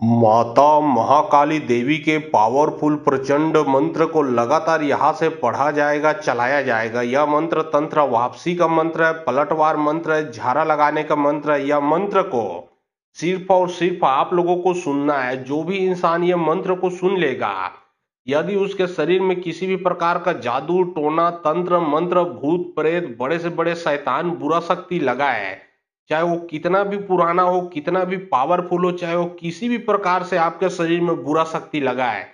माता महाकाली देवी के पावरफुल प्रचंड मंत्र को लगातार यहाँ से पढ़ा जाएगा, चलाया जाएगा। यह मंत्र तंत्र वापसी का मंत्र है, पलटवार मंत्र है, झाड़ा लगाने का मंत्र है। यह मंत्र को सिर्फ और सिर्फ आप लोगों को सुनना है। जो भी इंसान ये मंत्र को सुन लेगा, यदि उसके शरीर में किसी भी प्रकार का जादू टोना तंत्र मंत्र भूत प्रेत बड़े से बड़े शैतान बुरा शक्ति लगा है, चाहे वो कितना भी पुराना हो, कितना भी पावरफुल हो, चाहे वो किसी भी प्रकार से आपके शरीर में बुरा शक्ति लगा है,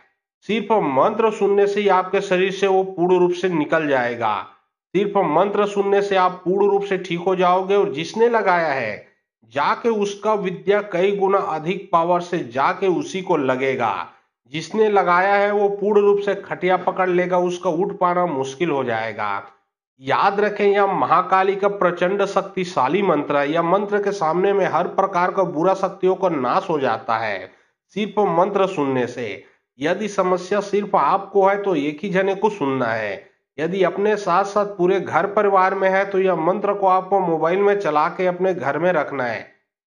सिर्फ मंत्र सुनने से ही आपके शरीर से वो पूर्ण रूप से निकल जाएगा। सिर्फ मंत्र सुनने से आप पूर्ण रूप से ठीक हो जाओगे और जिसने लगाया है जाके उसका विद्या कई गुना अधिक पावर से जाके उसी को लगेगा। जिसने लगाया है वो पूर्ण रूप से खटिया पकड़ लेगा, उसका उठ पाना मुश्किल हो जाएगा। याद रखें, यह महाकाली का प्रचंड शक्तिशाली मंत्र है। यह मंत्र के सामने में हर प्रकार का बुरा शक्तियों का नाश हो जाता है सिर्फ मंत्र सुनने से। यदि समस्या सिर्फ आपको है तो एक ही जने को सुनना है। यदि अपने साथ साथ पूरे घर परिवार में है तो यह मंत्र को आपको मोबाइल में चला के अपने घर में रखना है।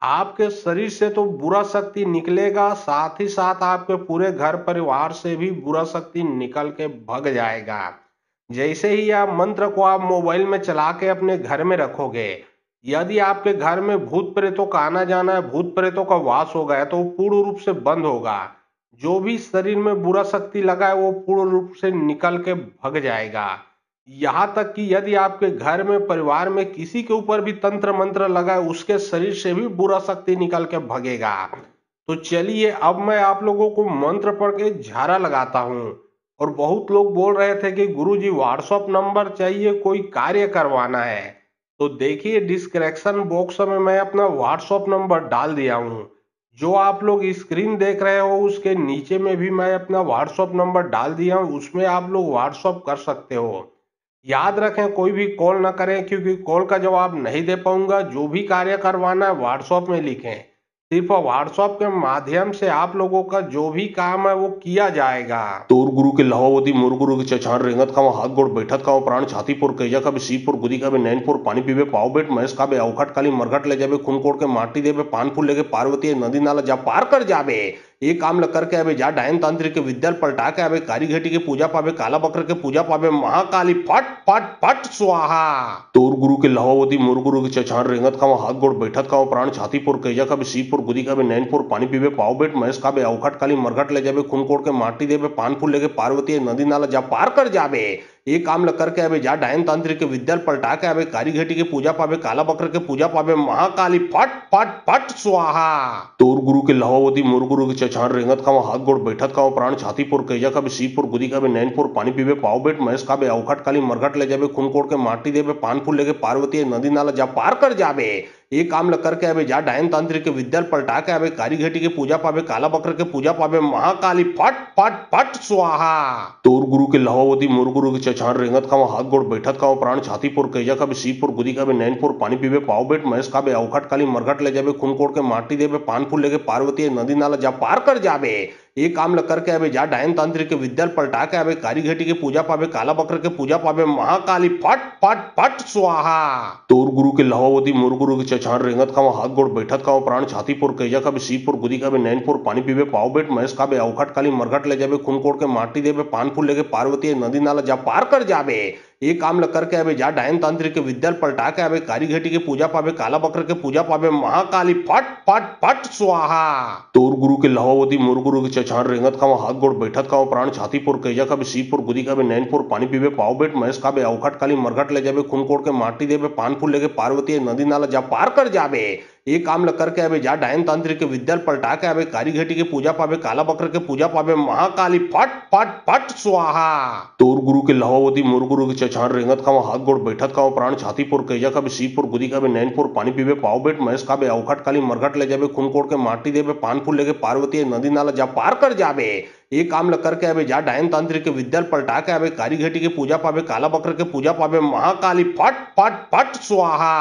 आपके शरीर से तो बुरा शक्ति निकलेगा, साथ ही साथ आपके पूरे घर परिवार से भी बुरा शक्ति निकल के भग जाएगा। जैसे ही आप मंत्र को आप मोबाइल में चला के अपने घर में रखोगे, यदि आपके घर में भूत प्रेतों का आना जाना है, भूत प्रेतों का वास हो गया, तो वो पूर्ण रूप से बंद होगा। जो भी शरीर में बुरा शक्ति लगा है वो पूर्ण रूप से निकल के भग जाएगा। यहाँ तक कि यदि आपके घर में परिवार में किसी के ऊपर भी तंत्र मंत्र लगा है, उसके शरीर से भी बुरा शक्ति निकल के भगेगा। तो चलिए अब मैं आप लोगों को मंत्र पढ़ के झाड़ा लगाता हूँ। और बहुत लोग बोल रहे थे कि गुरुजी व्हाट्सएप नंबर चाहिए, कोई कार्य करवाना है। तो देखिए डिस्क्रिप्शन बॉक्स में मैं अपना व्हाट्सएप नंबर डाल दिया हूँ। जो आप लोग स्क्रीन देख रहे हो उसके नीचे में भी मैं अपना व्हाट्सएप नंबर डाल दिया हूँ, उसमें आप लोग व्हाट्सएप कर सकते हो। याद रखें, कोई भी कॉल ना करें क्योंकि कॉल का जवाब नहीं दे पाऊंगा। जो भी कार्य करवाना है व्हाट्सएप में लिखें। सिर्फ व्हाट्सएप के माध्यम से आप लोगों का जो भी काम है वो किया जाएगा। तोर गुरु के लहावती मोर गुरु के चछान रेंगत खावा हाथ गोड़ बैठत खावा प्राण छातीपुर कैजा का भी सीपुर गुदी का भी नैनपुर पानी पीवे पाव बेट महेश का भी अवखट काली मरघट ले जाबे खून कोड़ के माटी देवे पान फूल लेके पार्वती नदी नाला जा पार कर जाबे। एक काम ल करके अबे जा डायन तांत्रिक के विद्या पलटा के अबे कारी घटी के पूजा पावे काला बकर के पूजा पावे महाकाली फट फट फट स्वाहा। तोर गुरु के लहावती मोर गुरु के चछान रेंगत खावा हाथ गोड़ बैठत खावा प्राण छातीपुर कैजा का भी सीपुर गुदी का भी नैनपुर पानी पीवे पाव बेट महेश का भी अवखट काली मरघट ले जाबे खून कोड़ के माटी देवे पान फूल लेके पार्वती नदी नाला जा पार कर जाबे। एक काम ल करके अबे जा डायन तांत्रिक के विद्या पलटा के अबे कारी घटी के पूजा पावे काला बकर के पूजा पावे महाकाली फट फट फट स्वाहा। तोर गुरु के लहावती मोर गुरु के चछान रेंगत खावा हाथ गोड़ बैठत खावा प्राण छातीपुर कैजा का भी सीपुर गुदी का भी नैनपुर पानी पीवे पाव बेट महेश का भी अवखट काली मरघट ले जाबे खून कोड़ के माटी देवे पान फूल लेके पार्वती नदी नाला जा पार कर जाबे। एक काम ल करके अबे जा डायन तांत्रिक के विद्या पलटा के अबे कारी घटी के पूजा पावे काला बकर के पूजा पावे महाकाली फट फट फट स्वाहा। तोर गुरु के लहावती मोर गुरु के चछान रेंगत खावा हाथ गोड़ बैठत खावा प्राण छातीपुर कैजा का भी सीपुर गुदी का भी नैनपुर पानी पीवे पाव बेट महेश का भी अवखट काली मरघट ले जाबे खून कोड़ के माटी देवे पान फूल लेके पार्वती नदी नाला जा पार कर जाबे। एक काम ल करके अबे जा डायन तांत्रिक के विद्या पलटा के अबे कारी घटी के पूजा पावे काला बकर के पूजा पावे महाकाली फट फट फट स्वाहा। तोर गुरु के लहावती मोर गुरु के चछान रेंगत खावा हाथ गोड़ बैठत खावा प्राण छातीपुर कैजा का भी सीपुर गुदी का भी नैनपुर पानी पीवे पाव बेट महेश का भी अवखट काली मरघट ले जाबे खून कोड़ के माटी देवे पान फूल लेके पार्वती नदी नाला जा पार कर जाबे। एक काम ल करके अबे जा डायन तांत्रिक के विद्या पलटा के अबे कारी घटी के पूजा पावे काला बकर के पूजा पावे महाकाली फट फट फट स्वाहा। तोर गुरु के लहावती मोर गुरु के चछान रेंगत खावा हाथ गोड़ बैठत खावा प्राण छातीपुर कैजा का भी सीपुर गुदी का भी नैनपुर पानी पीवे पाव बेट महेश का भी अवखट काली मरघट ले जाबे खून कोड़ के माटी देवे पान फूल लेके पार्वती नदी नाला जा पार कर जाबे। एक काम ल करके अबे जा डायन तांत्रिक के विद्या पलटा के अबे कारी घटी के पूजा पावे काला बकर के पूजा पावे महाकाली फट फट फट स्वाहा। तोर गुरु के लहावती मोर गुरु के चछान रेंगत खावा हाथ गोड़ बैठत खावा प्राण छातीपुर कैजा का भी सीपुर गुदी का भी नैनपुर पानी पीवे पाव बेट महेश का भी अवखट काली मरघट ले जाबे खून कोड़ के माटी देवे पान फूल लेके पार्वती नदी नाला जा पार कर जाबे। एक काम ल करके अबे जा डायन तांत्रिक के विद्या पलटा के अबे कारी घटी के पूजा पावे काला बकर के पूजा पावे महाकाली फट फट फट स्वाहा।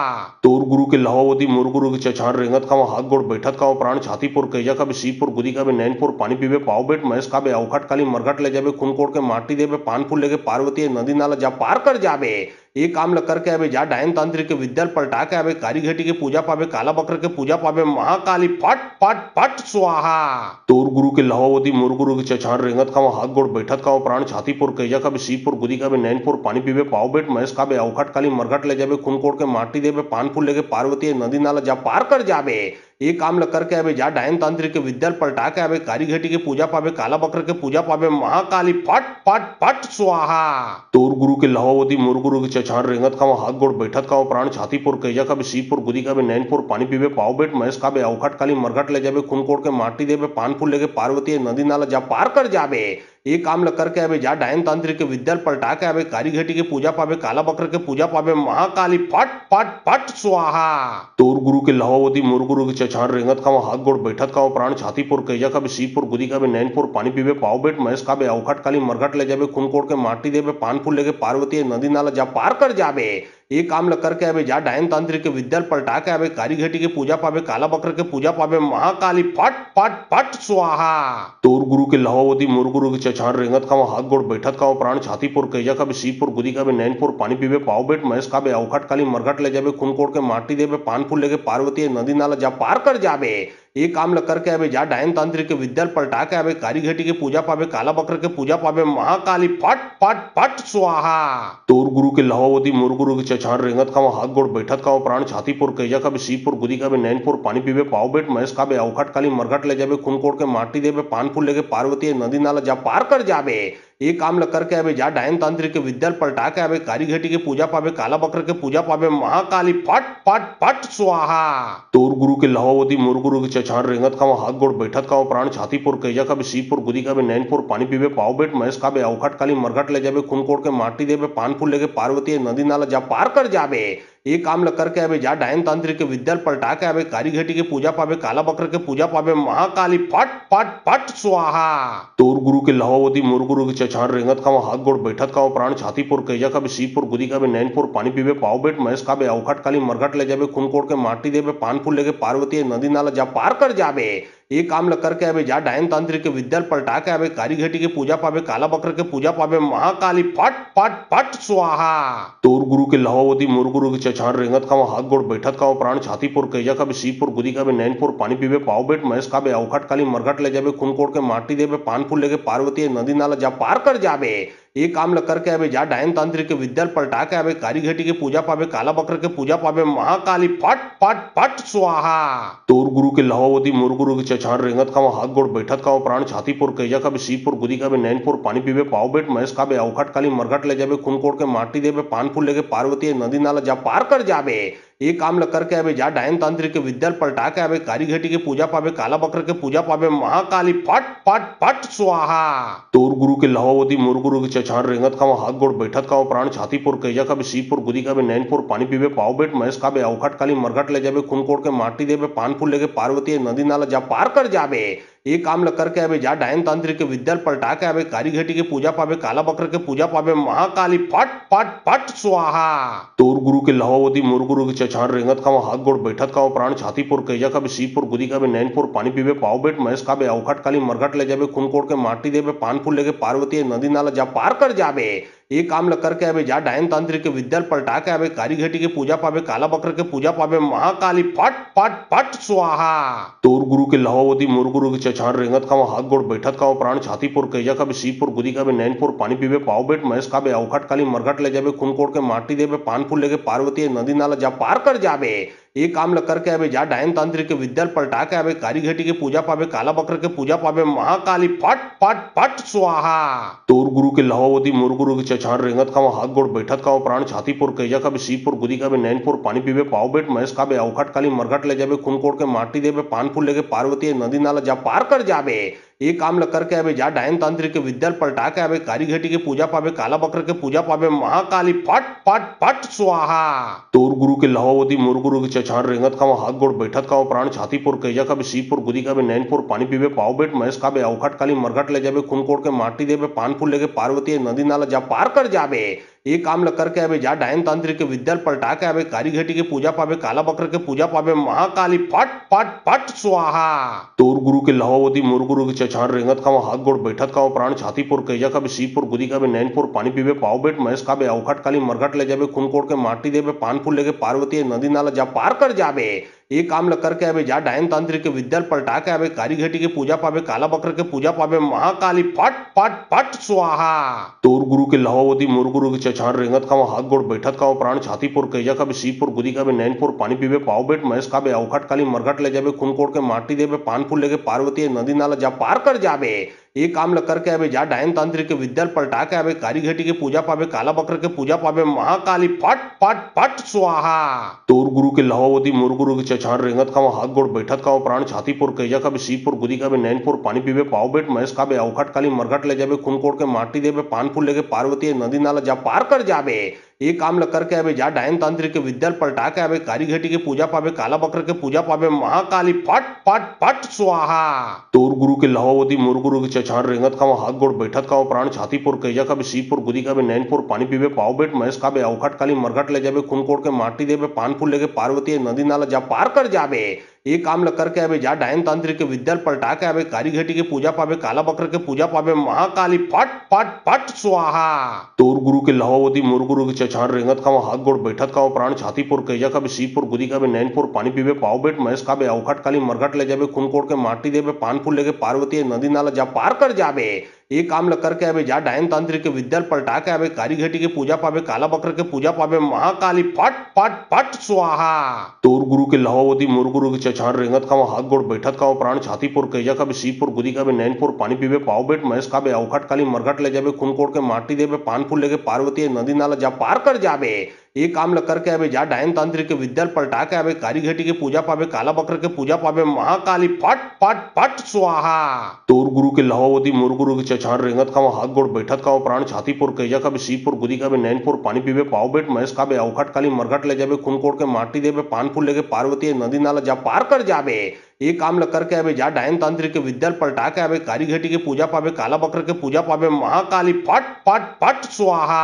तोर गुरु के लहावती मोर गुरु के चछान रेंगत खावा हाथ गोड़ बैठत खावा प्राण छातीपुर कैजा का भी सीपुर गुदी का भी नैनपुर पानी पीवे पाव बेट महेश का भी अवखट काली मरघट ले जाबे खून कोड़ के माटी देवे पान फूल लेके पार्वती नदी नाला जा पार कर जाबे। ए काम ल करके अबे जा डायन तांत्रिक के विद्या पलटा के अबे कारी घटी के पूजा पावे, काला बकर के पूजा पावे, महाकाली फट फट फट स्वाहा। तोर गुरु के लहवावती मोर गुरु के चछान रेंगत खावा, हाथ गोड़ बैठत खावा, प्राण छातीपुर कैजा का सीपुर गुदी का नैनपुर, पानी पीवे पाव बेट महेश का अवखट काली मरघट ले जाबे, खून कोड़ के माटी देवे, पान फूल लेके पार्वती नदी नाला जा पार कर जाबे। एक काम ल करके अबे जा डायन तांत्रिक के विद्या पलटा के अबे कारी घटी के पूजा पावे, काला बकर के पूजा पावे, महाकाली फट फट फट स्वाहा। तोर गुरु के लहवावती मोर गुरु के चछान रेंगत खावा, हाथ गोड़ बैठत खावा, प्राण छातीपुर कैजा का सीपुर गुदी का नैनपुर, पानी पीवे पाव बेट महेश का अवखट काली मरघट ले जाबे, खून कोड़ के माटी देवे, पान फूल लेके पार्वती नदी नाला जा पार कर जाबे। एक काम ल करके अबे जा डायन तांत्रिक के विद्या पलटा के अबे कारी घटी के पूजा पावे, काला बकर के पूजा पावे, महाकाली फट फट फट स्वाहा। तोर गुरु के लहवावती मोर गुरु के चछान रेंगत खावा, हाथ गोड़ बैठत खावा, प्राण छातीपुर कैजा का सीपुर गुदी का नैनपुर, पानी पीवे पाव बेट महेश का अवखट काली मरघट ले जाबे, खून कोड़ के माटी देवे, पान फूल लेके पार्वती नदी नाला जा पार कर जाबे। एक काम ल करके अबे जा डायन तांत्रिक के विद्या पलटा के अबे कारी घटी के पूजा पावे, काला बकर के पूजा पावे, महाकाली फट फट फट स्वाहा। तोर गुरु के लहवावती मोर गुरु के चछान रेंगत खावा, हाथ गोड़ बैठत खावा, प्राण छातीपुर कैजा का सीपुर गुदी का नैनपुर, पानी पीवे पाव बेट महेश का अवखट काली मरघट ले जाबे, खून कोड़ के माटी देवे, पान फूल लेके पार्वती नदी नाला जा पार कर जाबे। एक काम ल करके अबे जा डायन तांत्रिक के विद्या पलटा के अबे कारी घटी के पूजा पावे, काला बकर के पूजा पावे, महाकाली फट फट फट स्वाहा। तोर गुरु के लहवावती मोर गुरु के चछान रेंगत खावा, हाथ गोड़ बैठत खावा, प्राण छातीपुर कैजा का सीपुर गुदी का नैनपुर, पानी पीवे पाव बेट महेश का अवखट काली मरघट ले जाबे, खून कोड़ के माटी देवे, पान फूल लेके पार्वती नदी नाला जा पार कर जाबे। एक काम ल करके अबे जा डायन तांत्रिक के विद्या पलटा के अबे कारी घटी के पूजा पावे, काला बकर के पूजा पावे, महाकाली फट फट फट स्वाहा। तोर गुरु के लहवावती मोर गुरु के चछान रेंगत खावा, हाथ गोड़ बैठत खावा, प्राण छातीपुर कैजा का सीपुर गुदी का नैनपुर, पानी पीवे पाव बेट महेश का अवखट काली मरघट ले जाबे, खून कोड़ के माटी देवे, पान फूल लेके पार्वती नदी नाला जा पार कर जाबे। एक काम ल करके अबे जा डायन तांत्रिक के विद्या पलटा के अबे कारी घटी के पूजा पावे, काला बकर के पूजा पावे, महाकाली फट फट फट स्वाहा। तोर गुरु के लहवावती मोर गुरु के चछान रेंगत खावा, हाथ गोड़ बैठत खावा, प्राण छातीपुर कैजा का सीपुर गुदी का नैनपुर, पानी पीवे पाव बेट महेश का अवखट काली मरघट ले जाबे, खून कोड़ के माटी देवे, पान फूल लेके पार्वती नदी नाला जा पार कर जाबे। एक काम ल करके अबे जा डायन तांत्रिक के विद्या पलटा के अबे कारी घटी के पूजा पावे, काला बकर के पूजा पावे, महाकाली फट फट फट स्वाहा। तोर गुरु के लहवावती मोर गुरु के चछान रेंगत खावा, हाथ गोड़ बैठत खावा, प्राण छातीपुर कैजा का सीपुर गुदी का नैनपुर, पानी पीवे पाव बेट महेश का अवखट काली मरघट ले जाबे, खून कोड़ के माटी देवे, पान फूल लेके पार्वती नदी नाला जा पार कर जाबे। एक काम ल करके अबे जा डायन तांत्रिक के विद्या पलटा के अबे कारी घटी के पूजा पावे, काला बकर के पूजा पावे, महाकाली फट फट फट स्वाहा। तोर गुरु के लहवावती मोर गुरु के चछान रेंगत खावा, हाथ गोड़ बैठत खावा, प्राण छातीपुर कैजा का सीपुर गुदी का नैनपुर, पानी पीवे पाव बेट महेश का अवखट काली मरघट ले जाबे, खून कोड़ के माटी देवे, पान फूल लेके पार्वती नदी नाला जा पार कर जाबे। एक काम ल करके अबे जा डायन तांत्रिक के विद्या पलटा के अबे कारी घटी के पूजा पावे, काला बकर के पूजा पावे, महाकाली फट फट फट स्वाहा। तोर गुरु के लहवावती मोर गुरु के चछान रेंगत खावा, हाथ गोड़ बैठत खावा, प्राण छातीपुर कैजा का सीपुर गुदी का नैनपुर, पानी पीवे पाव बेट महेश का अवखट काली मरघट ले जाबे, खून कोड़ के माटी देवे, पान फूल लेके पार्वती नदी नाला जा पार कर जाबे। एक काम ल करके अबे जा डायन तांत्रिक के विद्या पलटा के अबे कारी घटी के पूजा पावे, काला बकर के पूजा पावे, महाकाली फट फट फट स्वाहा। तोर गुरु के लहवावती मोर गुरु के चछान रेंगत खावा, हाथ गोड़ बैठत खावा, प्राण छातीपुर कैजा का सीपुर गुदी का नैनपुर, पानी पीवे पाव बेट महेश का अवखट काली मरघट ले जाबे, खून कोड़ के माटी देवे, पान फूल लेके पार्वती नदी नाला जा पार कर जाबे। एक काम ल करके अबे जा डायन तांत्रिक के विद्या पलटा के अबे कारी घटी के पूजा पावे, काला बकर के पूजा पावे, महाकाली फट फट फट स्वाहा। तोर गुरु के लहवावती मोर गुरु के चछान रेंगत खावा, हाथ गोड़ बैठत खावा, प्राण छातीपुर कैजा का सीपुर गुदी का नैनपुर, पानी पीवे पाव बेट महेश का अवखट काली मरघट ले जाबे, खून कोड़ के माटी देवे, पान फूल लेके पार्वती नदी नाला जा पार कर जाबे। एक काम ल करके अबे जा डायन तांत्रिक के विद्या पलटा के अबे कारी घटी के पूजा पावे, काला बकर के पूजा पावे, महाकाली फट फट फट स्वाहा। तोर गुरु के लहवावती मोर गुरु के चछान रेंगत खावा, हाथ गोड़ बैठत खावा, प्राण छातीपुर कैजा का सीपुर गुदी का नैनपुर, पानी पीवे पाव बेट महेश का अवखट काली मरघट ले जाबे, खून कोड़ के माटी देवे, पान फूल लेके पार्वती नदी नाला जा पार कर जाबे। एक काम ल करके अबे जा डायन तांत्रिक के विद्या पलटा के अबे कारी घटी के पूजा पावे, काला बकर के पूजा पावे, महाकाली फट फट फट स्वाहा। तोर गुरु के लहवावती मोर गुरु के चछान रेंगत खावा, हाथ गोड़ बैठत खावा, प्राण छातीपुर कैजा का सीपुर गुदी का नैनपुर, पानी पीवे पाव बेट महेश का अवखट काली मरघट ले जाबे, खून कोड़ के माटी देवे, पान फूल लेके पार्वती नदी नाला जा पार कर जाबे। ए काम ल करके अबे जा डायन तांत्रिक के विद्या पलटा के अबे कारी घटी के पूजा पावे, काला बकर के पूजा पावे, महाकाली फट फट फट स्वाहा। तोर गुरु के लहावती मोर गुरु के चछान रेंगत खावा, हाथ गोड़ बैठत खावा, प्राण छातीपुर कैजा का शिवपुर गुदी का नैनपुर, पानी पीवे पाव बेट महेश का अवखट काली मरघट ले जाबे, खून कोड़ के माटी देवे, पान फूल लेके पार्वती नदी नाला जा पार कर जाबे। एक काम ल करके अबे जा डायन तांत्रिक के विद्या पलटा के अबे कारी घटी के पूजा पावे, काला बकर के पूजा पावे, महाकाली फट फट फट स्वाहा। तोर गुरु के लहावती मोर गुरु के चछान रेंगत खावा, हाथ गोड़ बैठत खावा, प्राण छातीपुर कैजा का शिवपुर गुदी का नैनपुर, पानी पीवे पाव बेट महेश का अवखट काली मरघट ले जाबे, खून कोड़ के माटी देवे, पान फूल लेके पार्वती नदी नाला जा पार कर जाबे। एक काम ल करके अबे जा डायन तांत्रिक के विद्या पलटा के अबे कारी घटी के पूजा पावे, काला बकर के पूजा पावे, महाकाली फट फट फट स्वाहा। तोर गुरु के लहावती मोर गुरु के चछान रेंगत खावा, हाथ गोड़ बैठत खावा, प्राण छातीपुर कैजा का शिवपुर गुदी का नैनपुर, पानी पीवे पाव बेट महेश का अवखट काली मरघट ले जाबे, खून कोड़ के माटी देवे, पान फूल लेके पार्वती नदी नाला जा पार कर जाबे। एक काम ल करके अबे जा डायन तांत्रिक के विद्या पलटा के अबे कारी घटी के पूजा पावे, काला बकर के पूजा पावे, महाकाली फट फट फट स्वाहा। तोर गुरु के लहावती मोर गुरु के चछान रेंगत खावा, हाथ गोड़ बैठत खावा, प्राण छातीपुर कैजा का शिवपुर गुदी का नैनपुर, पानी पीवे पाव बेट महेश का अवखट काली मरघट ले जाबे, खून कोड़ के माटी देवे, पान फूल लेके पार्वती नदी नाला जा पार कर जाबे। एक काम ल करके अबे जा डायन तांत्रिक के विद्या पलटा के अबे कारी घटी के पूजा पावे, काला बकर के पूजा पावे, महाकाली फट फट फट स्वाहा। तोर गुरु के लहावती मोर गुरु के चछान रेंगत खावा, हाथ गोड़ बैठत खावा, प्राण छातीपुर कैजा का शिवपुर गुदी का नैनपुर, पानी पीवे पाव बेट महेश का अवखट काली मरघट ले जाबे, खून कोड़ के माटी देवे, पान फूल लेके पार्वती नदी नाला जा पार कर जाबे। एक काम ल करके अबे जा डायन तांत्रिक के विद्या पलटा के अबे कारी घटी के पूजा पावे, काला बकर के पूजा पावे, महाकाली फट फट फट स्वाहा। तोर गुरु के लहावती मोर गुरु के चछान रेंगत खावा, हाथ गोड़ बैठत खावा, प्राण छातीपुर कैजा का शिवपुर गुदी का नैनपुर, पानी पीवे पाव बेट महेश का अवखट काली मरघट ले जाबे, खून कोड़ के माटी देवे, पान फूल लेके पार्वती नदी नाला जा पार कर जाबे। एक काम ल करके अबे जा डायन तांत्रिक के विद्या पलटा के अबे कारी घटी के पूजा पावे, काला बकर के पूजा पावे, महाकाली फट फट फट स्वाहा। तोर गुरु के लहावती मोर गुरु के चछान रेंगत खावा, हाथ गोड़ बैठत खावा, प्राण छातीपुर कैजा का शिवपुर गुदी का नैनपुर, पानी पीवे पाव बेट महेश का अवखट काली मरघट ले जाबे, खून कोड़ के माटी देवे, पान फूल लेके पार्वती नदी नाला जा पार कर जाबे। एक काम ल करके अबे जा डायन तांत्रिक के विद्या पलटा के अबे कारी घटी के पूजा पावे, काला बकर के पूजा पावे, महाकाली फट फट फट स्वाहा।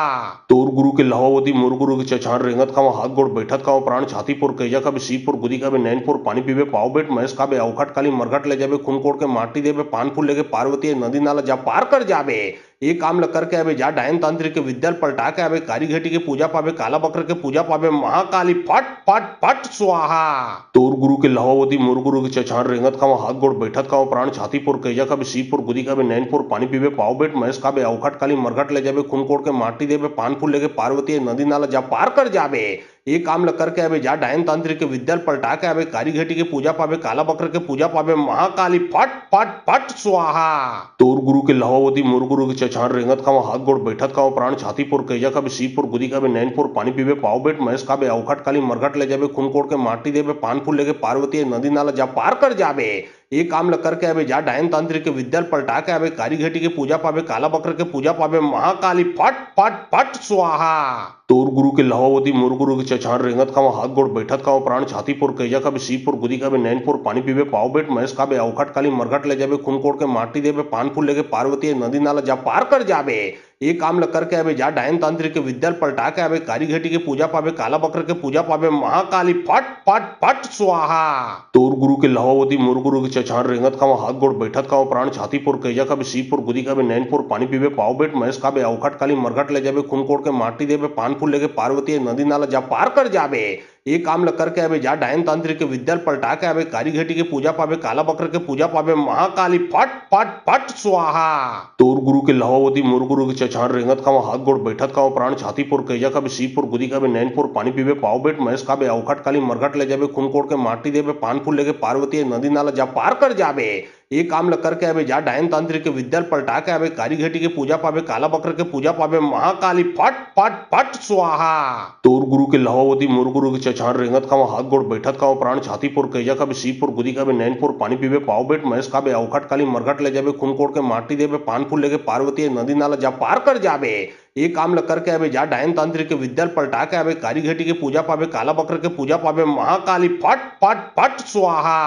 तोर गुरु के लहावती मोर गुरु के चछान रेंगत खावा, हाथ गोड़ बैठत खावा, प्राण छातीपुर कैजा का शिवपुर गुदी का नैनपुर, पानी पीवे पाव बेट महेश का अवखट काली मरघट ले जाबे, खून कोड़ के माटी देवे, पान फूल लेके पार्वती नदी नाला जा पार कर जाबे। एक काम ल करके अबे जा डायन तांत्रिक के विद्या पलटा के अबे कारी घटी के पूजा पावे, काला बकर के पूजा पावे, महाकाली फट फट फट स्वाहा। तोर गुरु के लहावती मोर गुरु के चछान रेंगत खावा, हाथ गोड़ बैठत खावा, प्राण छातीपुर कैजा का शिवपुर गुदी का नैनपुर, पानी पीवे पाव बेट महेश का अवखट काली मरघट ले जाबे, खून कोड़ के माटी देवे, पान फूल लेके पार्वती नदी नाला जा पार कर जाबे। एक काम ल करके अबे जा डायन तांत्रिक के विद्या पलटा के अबे कारी घटी के पूजा पावे, काला बकर के पूजा पावे, महाकाली फट फट फट स्वाहा। तोर गुरु के लहावती मोर गुरु के चछान रेंगत खावा, हाथ गोड़ बैठत खावा, प्राण छातीपुर कैजा का शिवपुर गुदी का नैनपुर, पानी पीवे पाव बेट महेश का अवखट काली मरघट ले जाबे, खून कोड़ के माटी देवे, पान फूल लेके पार्वती नदी नाला जा पार कर जाबे। एक काम ल करके अबे जा डायन तांत्रिक के विद्या पलटा के अबे कारी घटी के पूजा पावे, काला बकर के पूजा पावे, महाकाली फट फट फट स्वाहा। तोर गुरु के लहावती मोर गुरु के चछान रेंगत खावा, हाथ गोड़ बैठत खावा, प्राण छातीपुर कैजा का शिवपुर गुदी का नैनपुर, पानी पीवे पाव बेट महेश का अवखट काली मरघट ले जाबे, खून कोड़ के माटी देवे, पान फूल लेके पार्वती नदी नाला जा पार कर जाबे। एक काम ल करके अबे जा डायन तांत्रिक के विद्या पलटा के अबे कारी घटी के पूजा पावे, काला बकर के पूजा पावे, महाकाली फट फट फट स्वाहा। तोर गुरु के लहावती मोर गुरु के चछान रेंगत खावा, हाथ गोड़ बैठत खावा, प्राण छातीपुर कैजा का शिवपुर गुदी का नैनपुर, पानी पीवे पाव बेट महेश का अवखट काली मरघट ले जाबे, खून कोड़ के माटी देवे, पान फूल लेके पार्वती नदी नाला जा पार कर जाबे। एक काम ल करके अबे जा डायन तांत्रिक के विद्या पलटा के अबे कारी घटी के पूजा पावे, काला बकर के पूजा पावे, महाकाली फट फट फट स्वाहा। तोर गुरु के लहावती मोर गुरु के चछान रेंगत खावा, हाथ गोड़ बैठत खावा, प्राण छातीपुर कैजा का शिवपुर गुदी का नैनपुर, पानी पीवे पाव बेट महेश का अवखट काली मरघट ले जाबे, खून कोड़ के माटी देवे, पान फूल लेके पार्वती नदी नाला जा पार कर जाबे। एक काम ल करके अबे जा डायन तांत्रिक के विद्या पलटा के अबे कारी घटी के पूजा पावे, काला बकर के पूजा पावे, महाकाली फट फट फट स्वाहा। तोर गुरु के लहावती मोर गुरु के चछान रेंगत खावा, हाथ गोड़ बैठत खावा, प्राण छातीपुर कैजा का शिवपुर गुदी का नैनपुर, पानी पीवे पाव बेट महेश का अवखट काली मरघट ले जाबे, खून कोड़ के माटी देवे, पान फूल लेके पार्वती नदी नाला जा पार कर जाबे। एक काम ल करके अबे जा डायन तांत्रिक के विद्या पलटा के अबे कारीघटी के पूजा पावे काला बकर के पूजा पावे महाकाली फट फट फट स्वाहा।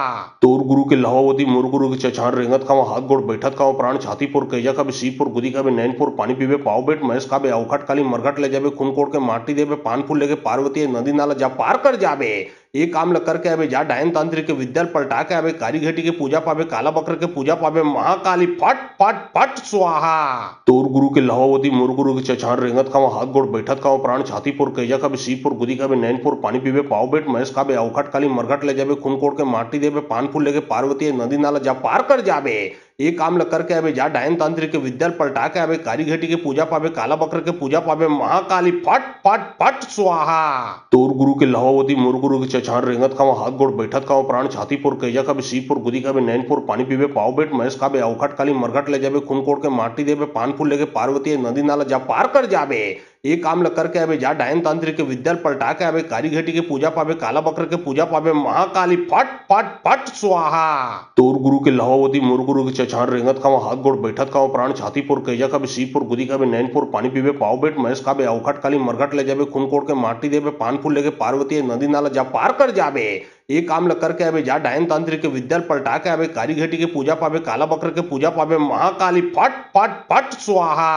तोर गुरु के लहावती मोर गुरु के चछार रेंगत का हाथ गोड़ बैठत का प्राण छातीपुर कैजा का भी शिवपुर गुदी का भी नैनपुर पानी पीवे पाव बेट महेश का बे अवखट काली मरघट ले जाबे खून कोड़ के माटी देवे पान फूल लेके पार्वती नदी नाला जा पार कर जाबे। एक काम ल करके अबे जा डायन तांत्रिक के विद्या पलटा के अबे कारीघटी के पूजा पावे काला बकर के पूजा पावे महाकाली फट फट फट स्वाहा। तोर गुरु के लहावती मोर गुरु के चछार रेंगत का हाथ गोड़ बैठत का प्राण छातीपुर कैजा का भी शिवपुर गुदी का भी नैनपुर पानी पीवे पाव बेट महेश का बे अवखट काली मरघट ले जाबे खून कोड़ के माटी देवे पान फूल लेके पार्वती नदी नाला जा पार कर जाबे। एक काम ल करके अबे जा डायन तांत्रिक के विद्या पलटा के अबे कारीघटी के पूजा पावे काला बकर के पूजा पावे महाकाली फट फट फट स्वाहा। तोर गुरु के लहावती मोर गुरु के चछार रेंगत का हाथ गोड़ बैठत का प्राण छातीपुर कैजा का भी शिवपुर गुदी का भी नैनपुर पानी पीवे पाव बेट महेश का बे अवखट काली मरघट ले जाबे खून कोड़ के माटी देवे पान फूल लेके पार्वती नदी नाला जा पार कर जाबे। एक काम ल करके अबे जा डायन तांत्रिक के विद्या पलटा के अबे कारीघटी के पूजा पावे काला बकर के पूजा पावे महाकाली फट फट फट स्वाहा। तोर गुरु के लहावती मोर गुरु के चछार रेंगत का हाथ गोड़ बैठत का प्राण छातीपुर कैजा का भी शिवपुर गुदी का भी नैनपुर पानी पीवे पाव बेट महेश का बे अवखट काली मरघट ले जाबे खून कोड़ के माटी देवे पान फूल लेके पार्वती नदी नाला जा पार कर जाबे। एक काम ल करके अबे जा डायन तांत्रिक के विद्या पलटा के अबे कारीघटी के पूजा पावे काला बकर के पूजा पावे महाकाली फट फट फट स्वाहा।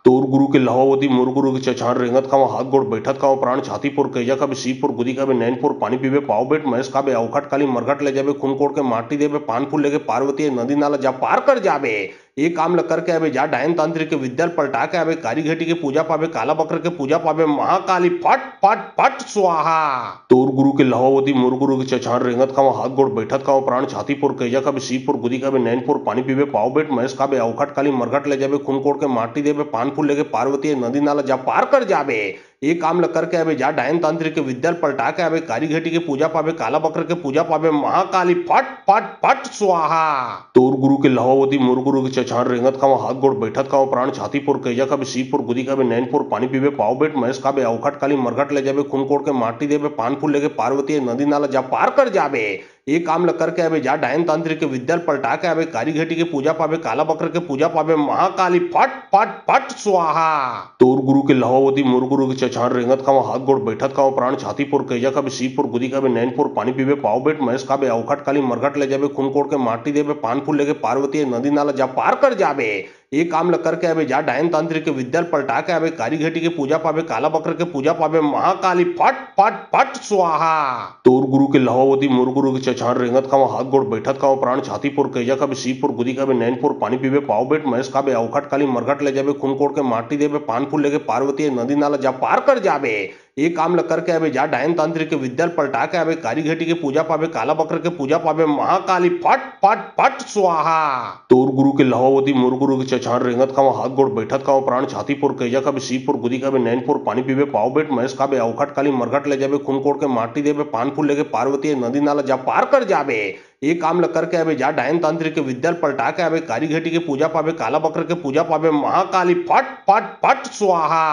तोर गुरु के लहावती मोर गुरु के चछार रेंगत का हाथ गोड़ बैठत का प्राण छातीपुर कैजा का भी शिवपुर गुदी का भी नैनपुर पानी पीवे पाव बेट महेश का बे अवखट काली मरघट ले जाबे खून कोड़ के माटी देवे पान फूल लेके पार्वती नदी नाला जा पार कर जाबे। एक काम ल करके अबे जा डायन तांत्रिक के विद्या पलटा के अबे कारीघटी के पूजा पावे काला बकर के पूजा पावे महाकाली फट फट फट स्वाहा। तोर गुरु के लहावती मोर गुरु के चछार रेंगत का हाथ गोड़ बैठत का प्राण छातीपुर कैजा का भी शिवपुर गुदी का भी नैनपुर पानी पीवे पाव बेट महेश का बे अवखट काली मरघट ले जाबे खून कोड़ के माटी देवे पान फूल लेके पार्वती नदी नाला जा पार कर जाबे। एक काम ल करके अबे जा डायन तांत्रिक के विद्या पलटा के अबे कारीघटी के पूजा पावे काला बकर के पूजा पावे महाकाली फट फट फट स्वाहा। तोर गुरु के लहावती मोर गुरु के चछार रेंगत का हाथ गोड़ बैठत का प्राण छातीपुर कैजा का भी शिवपुर गुदी का भी नैनपुर पानी पीवे पाव बेट महेश का बे अवखट काली मरघट ले जाबे खून कोड़ के माटी देवे पान फूल लेके पार्वती नदी नाला जा पार कर जाबे। एक काम ल करके अबे जा डायन तांत्रिक के विद्या पलटा के अबे कारीघटी के पूजा पावे काला बकर के पूजा पावे महाकाली फट फट फट स्वाहा। तोर गुरु के लहावती मोर गुरु के चछार रेंगत का हाथ गोड़ बैठत का प्राण छातीपुर कैजा का भी शिवपुर गुदी का भी नैनपुर पानी पीवे पाव बेट महेश का बे अवखट काली मरघट ले जाबे खून कोड़ के माटी देवे पान फूल लेके पार्वती नदी नाला जा पार कर जाबे। एक काम ल करके अबे जा डायन तांत्रिक के विद्या पलटा के अबे कारीघटी के पूजा पावे काला बकर के पूजा पावे महाकाली फट फट फट स्वाहा। तोर गुरु के लहावती मोर गुरु के चछार रेंगत का हाथ गोड़ बैठत का प्राण छातीपुर कैजा का भी शिवपुर गुदी का भी नैनपुर पानी पीवे पाव बेट महेश का बे अवखट काली मरघट ले जाबे खून कोड़ के माटी देवे पान फूल लेके पार्वती नदी नाला जा पार कर जाबे। एक काम ल करके अबे जा डायन तांत्रिक के विद्या पलटा के अबे कारीघटी के पूजा पावे काला बकर के पूजा पावे महाकाली फट फट फट स्वाहा। तोर गुरु के लहावती मोर गुरु के चछार रेंगत का हाथ गोड़ बैठत का प्राण छातीपुर कैजा का भी शिवपुर गुदी का भी नैनपुर पानी पीवे पाव बेट महेश का बे अवखट काली मरघट ले जाबे खून कोड़ के माटी देवे पान फूल लेके पार्वती नदी नाला जा पार कर जाबे। एक काम ल करके अबे जा डायन तांत्रिक के विद्या पलटा के अबे कारीघटी के पूजा पावे काला बकर के पूजा पावे महाकाली फट फट फट स्वाहा।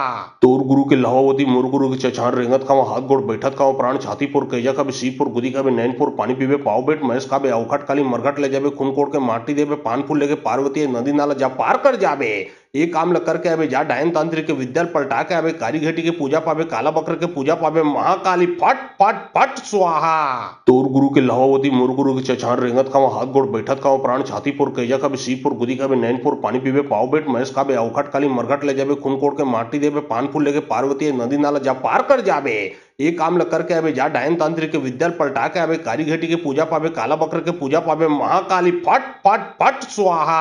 तोर गुरु के लहावती मोर गुरु के चछार रेंगत का हाथ गोड़ बैठत का प्राण छातीपुर कैजा का भी शिवपुर गुदी का भी नैनपुर पानी पीवे पाव बेट महेश का बे अवखट काली मरघट ले जाबे खून कोड़ के माटी देवे पान फूल लेके पार्वती नदी नाला जा पार कर जाबे। एक काम ल करके अबे जा डायन तांत्रिक के विद्या पलटा के अबे कारीघटी के पूजा पावे काला बकर के पूजा पावे महाकाली फट फट फट स्वाहा। तोर गुरु के लहावती मोर गुरु के चछार रेंगत का हाथ गोड़ बैठत का प्राण छातीपुर कैजा का भी शिवपुर गुदी का भी नैनपुर पानी पीवे पाव बेट महेश का बे अवखट काली मरघट ले जाबे खून कोड़ के माटी देवे पान फूल लेके पार्वती नदी नाला जा पार कर जाबे। एक काम ल करके अबे जा डायन तांत्रिक के विद्या पलटा के अबे कारीघटी के पूजा पावे काला बकर के पूजा पावे महाकाली फट फट फट स्वाहा।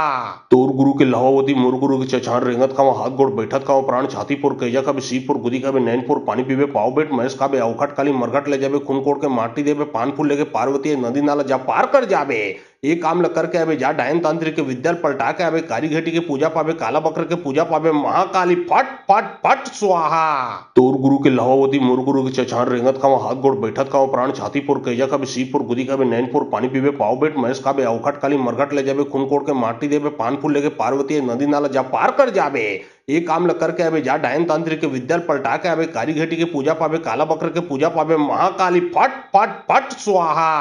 तोर गुरु के लहावती मोर गुरु के चछार रेंगत का हाथ गोड़ बैठत का प्राण छातीपुर कैजा का भी शिवपुर गुदी का भी नैनपुर पानी पीवे पाव बेट महेश का बे अवखट काली मरघट ले जाबे खून कोड़ के माटी देवे पान फूल लेके पार्वती नदी नाला जा पार कर जाबे। एक काम ल करके अबे जा डायन तांत्रिक के विद्या पलटा के अबे कारीघटी के पूजा पावे काला बकर के पूजा पावे महाकाली फट फट फट स्वाहा। तोर गुरु के लहावती मोर गुरु के चछार रेंगत का हाथ गोड़ बैठत का प्राण छातीपुर कैजा का भी शिवपुर गुदी का भी नैनपुर पानी पीवे पाव बेट महेश का बे अवखट काली मरघट ले जाबे खून कोड़ के माटी देवे पान फूल लेके पार्वती नदी नाला जा पार कर जाबे। एक काम ल करके अबे जा डायन तांत्रिक के विद्या पलटा के अबे कारीघटी के पूजा पावे काला बकर के पूजा पावे महाकाली फट फट फट स्वाहा।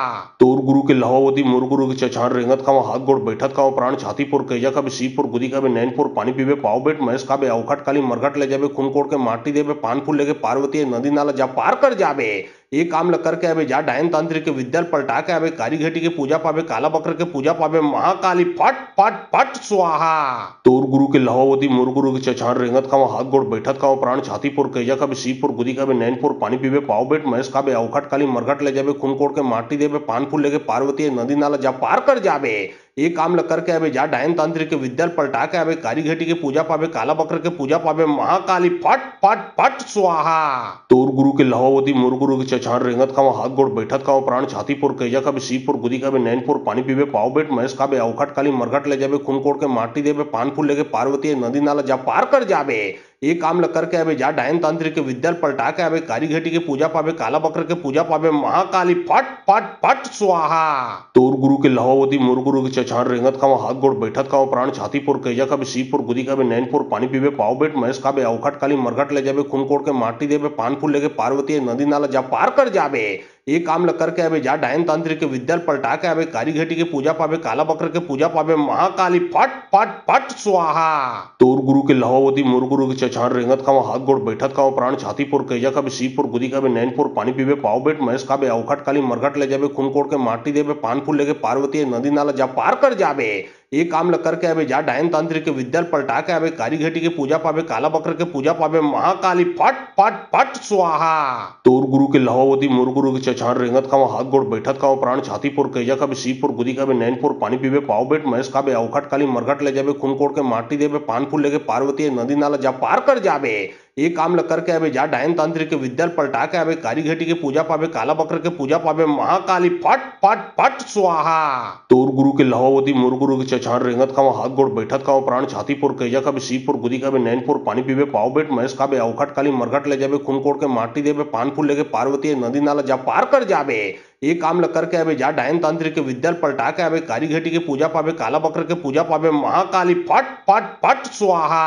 तोर गुरु के लहावती मुरगुरु के चछार रेंगत खाओ हाथ गोड़ बैठत खाओ प्राण छातीपुर कैजा का भी सीपुर गुदी का भी नैनपुर पानी पीवे पाव बेट महेश का भी अवखट काली मरघट ले जाबे खून कोड़ के माटी देवे पान फूल लेके पार्वती नदी नाला जा पार कर जाबे ये काम ल करके आवे जा डायन तांत्रिक के विद्याल पलटा के आवे काली घटी के पूजा पावे काला बकर के पूजा पावे महाकाली फट फट फट स्वाहा। तोर गुरु के लहावती मुरगुरु के चछार रेंगत खाओ हाथ गोड़ बैठत खाओ प्राण छातीपुर कैजा का भी सीपुर गुदी का भी नैनपुर पानी पीवे पाव बेट महेश का भी अवखट काली मरघट ले जाबे खून कोड़ के माटी देवे पान फूल लेके पार्वती नदी नाला जा पार कर जाबे ये काम ल करके आवे जा डायन तांत्रिक के विद्याल पलटा के आवे काली घटी के पूजा पावे काला बकर के पूजा पावे महाकाली फट फट फट स्वाहा। तोर गुरु के लहावती मुरगुरु के चछार रेंगत खाओ हाथ गोड़ बैठत खाओ प्राण छातीपुर कैजा का भी सीपुर गुदी का भी नैनपुर पानी पीवे पाव बेट महेश का भी अवखट काली मरघट ले जाबे खून कोड़ के माटी देवे पान फूल लेके पार्वती नदी नाला जा पार कर जाबे ये काम ल करके आवे जा डायन तांत्रिक के विद्याल पलटा के आवे काली घटी के पूजा पावे काला बकर के पूजा पावे महाकाली फट फट फट स्वाहा। तोर गुरु के लहावती मुरगुरु के चछार रेंगत खाओ हाथ गोड़ बैठत खाओ प्राण छातीपुर कैजा का भी सीपुर गुदी का भी नैनपुर पानी पीवे पाव बेट महेश का भी अवखट काली मरघट ले जाबे खून कोड़ के माटी देवे पान फूल लेके पार्वती नदी नाला जा पार कर जाबे ये काम ल करके आवे जा डायन तांत्रिक के विद्याल पलटा के आवे काली घटी के पूजा पावे काला बकर के पूजा पावे महाकाली फट फट फट स्वाहा। तोर गुरु के लहावती मुरगुरु के चछार रेंगत खाओ हाथ गोड़ बैठत खाओ प्राण छातीपुर कैजा का भी सीपुर गुदी का भी नैनपुर पानी पीवे पाव बेट महेश का भी अवखट काली मरघट ले जाबे खून कोड़ के माटी देवे पान फूल लेके पार्वती नदी नाला जा पार कर जाबे ये काम ल करके आवे जा डायन तांत्रिक के विद्याल पलटा के आवे काली घटी के पूजा पावे काला बकर के पूजा पावे महाकाली फट फट फट स्वाहा। तोर गुरु के लहावती मुरगुरु के चछार रेंगत खाओ हाथ गोड़ बैठत खाओ प्राण छातीपुर कैजा का भी सीपुर गुदी का भी नैनपुर पानी पीवे पाव बेट महेश का भी अवखट काली मरघट ले जाबे खून कोड़ के माटी देवे पान फूल लेके पार्वती नदी नाला जा पार कर जाबे ये काम ल करके आवे जा डायन तांत्रिक के विद्याल पलटा के आवे काली घटी के पूजा पावे काला बकर के पूजा पावे महाकाली फट फट फट स्वाहा। तोर गुरु के लहावती मुरगुरु के चछार रेंगत खाओ हाथ गोड़ बैठत खाओ प्राण छातीपुर कैजा का भी सीपुर गुदी का भी नैनपुर पानी पीवे पाव बेट महेश का भी अवखट काली मरघट ले जाबे खून कोड़ के माटी देवे पान फूल लेके पार्वती नदी नाला जा पार कर जाबे ये काम ल करके आवे जा डायन तांत्रिक के विद्याल पलटा के आवे काली घटी के पूजा पावे काला बकर के पूजा पावे महाकाली फट फट फट स्वाहा।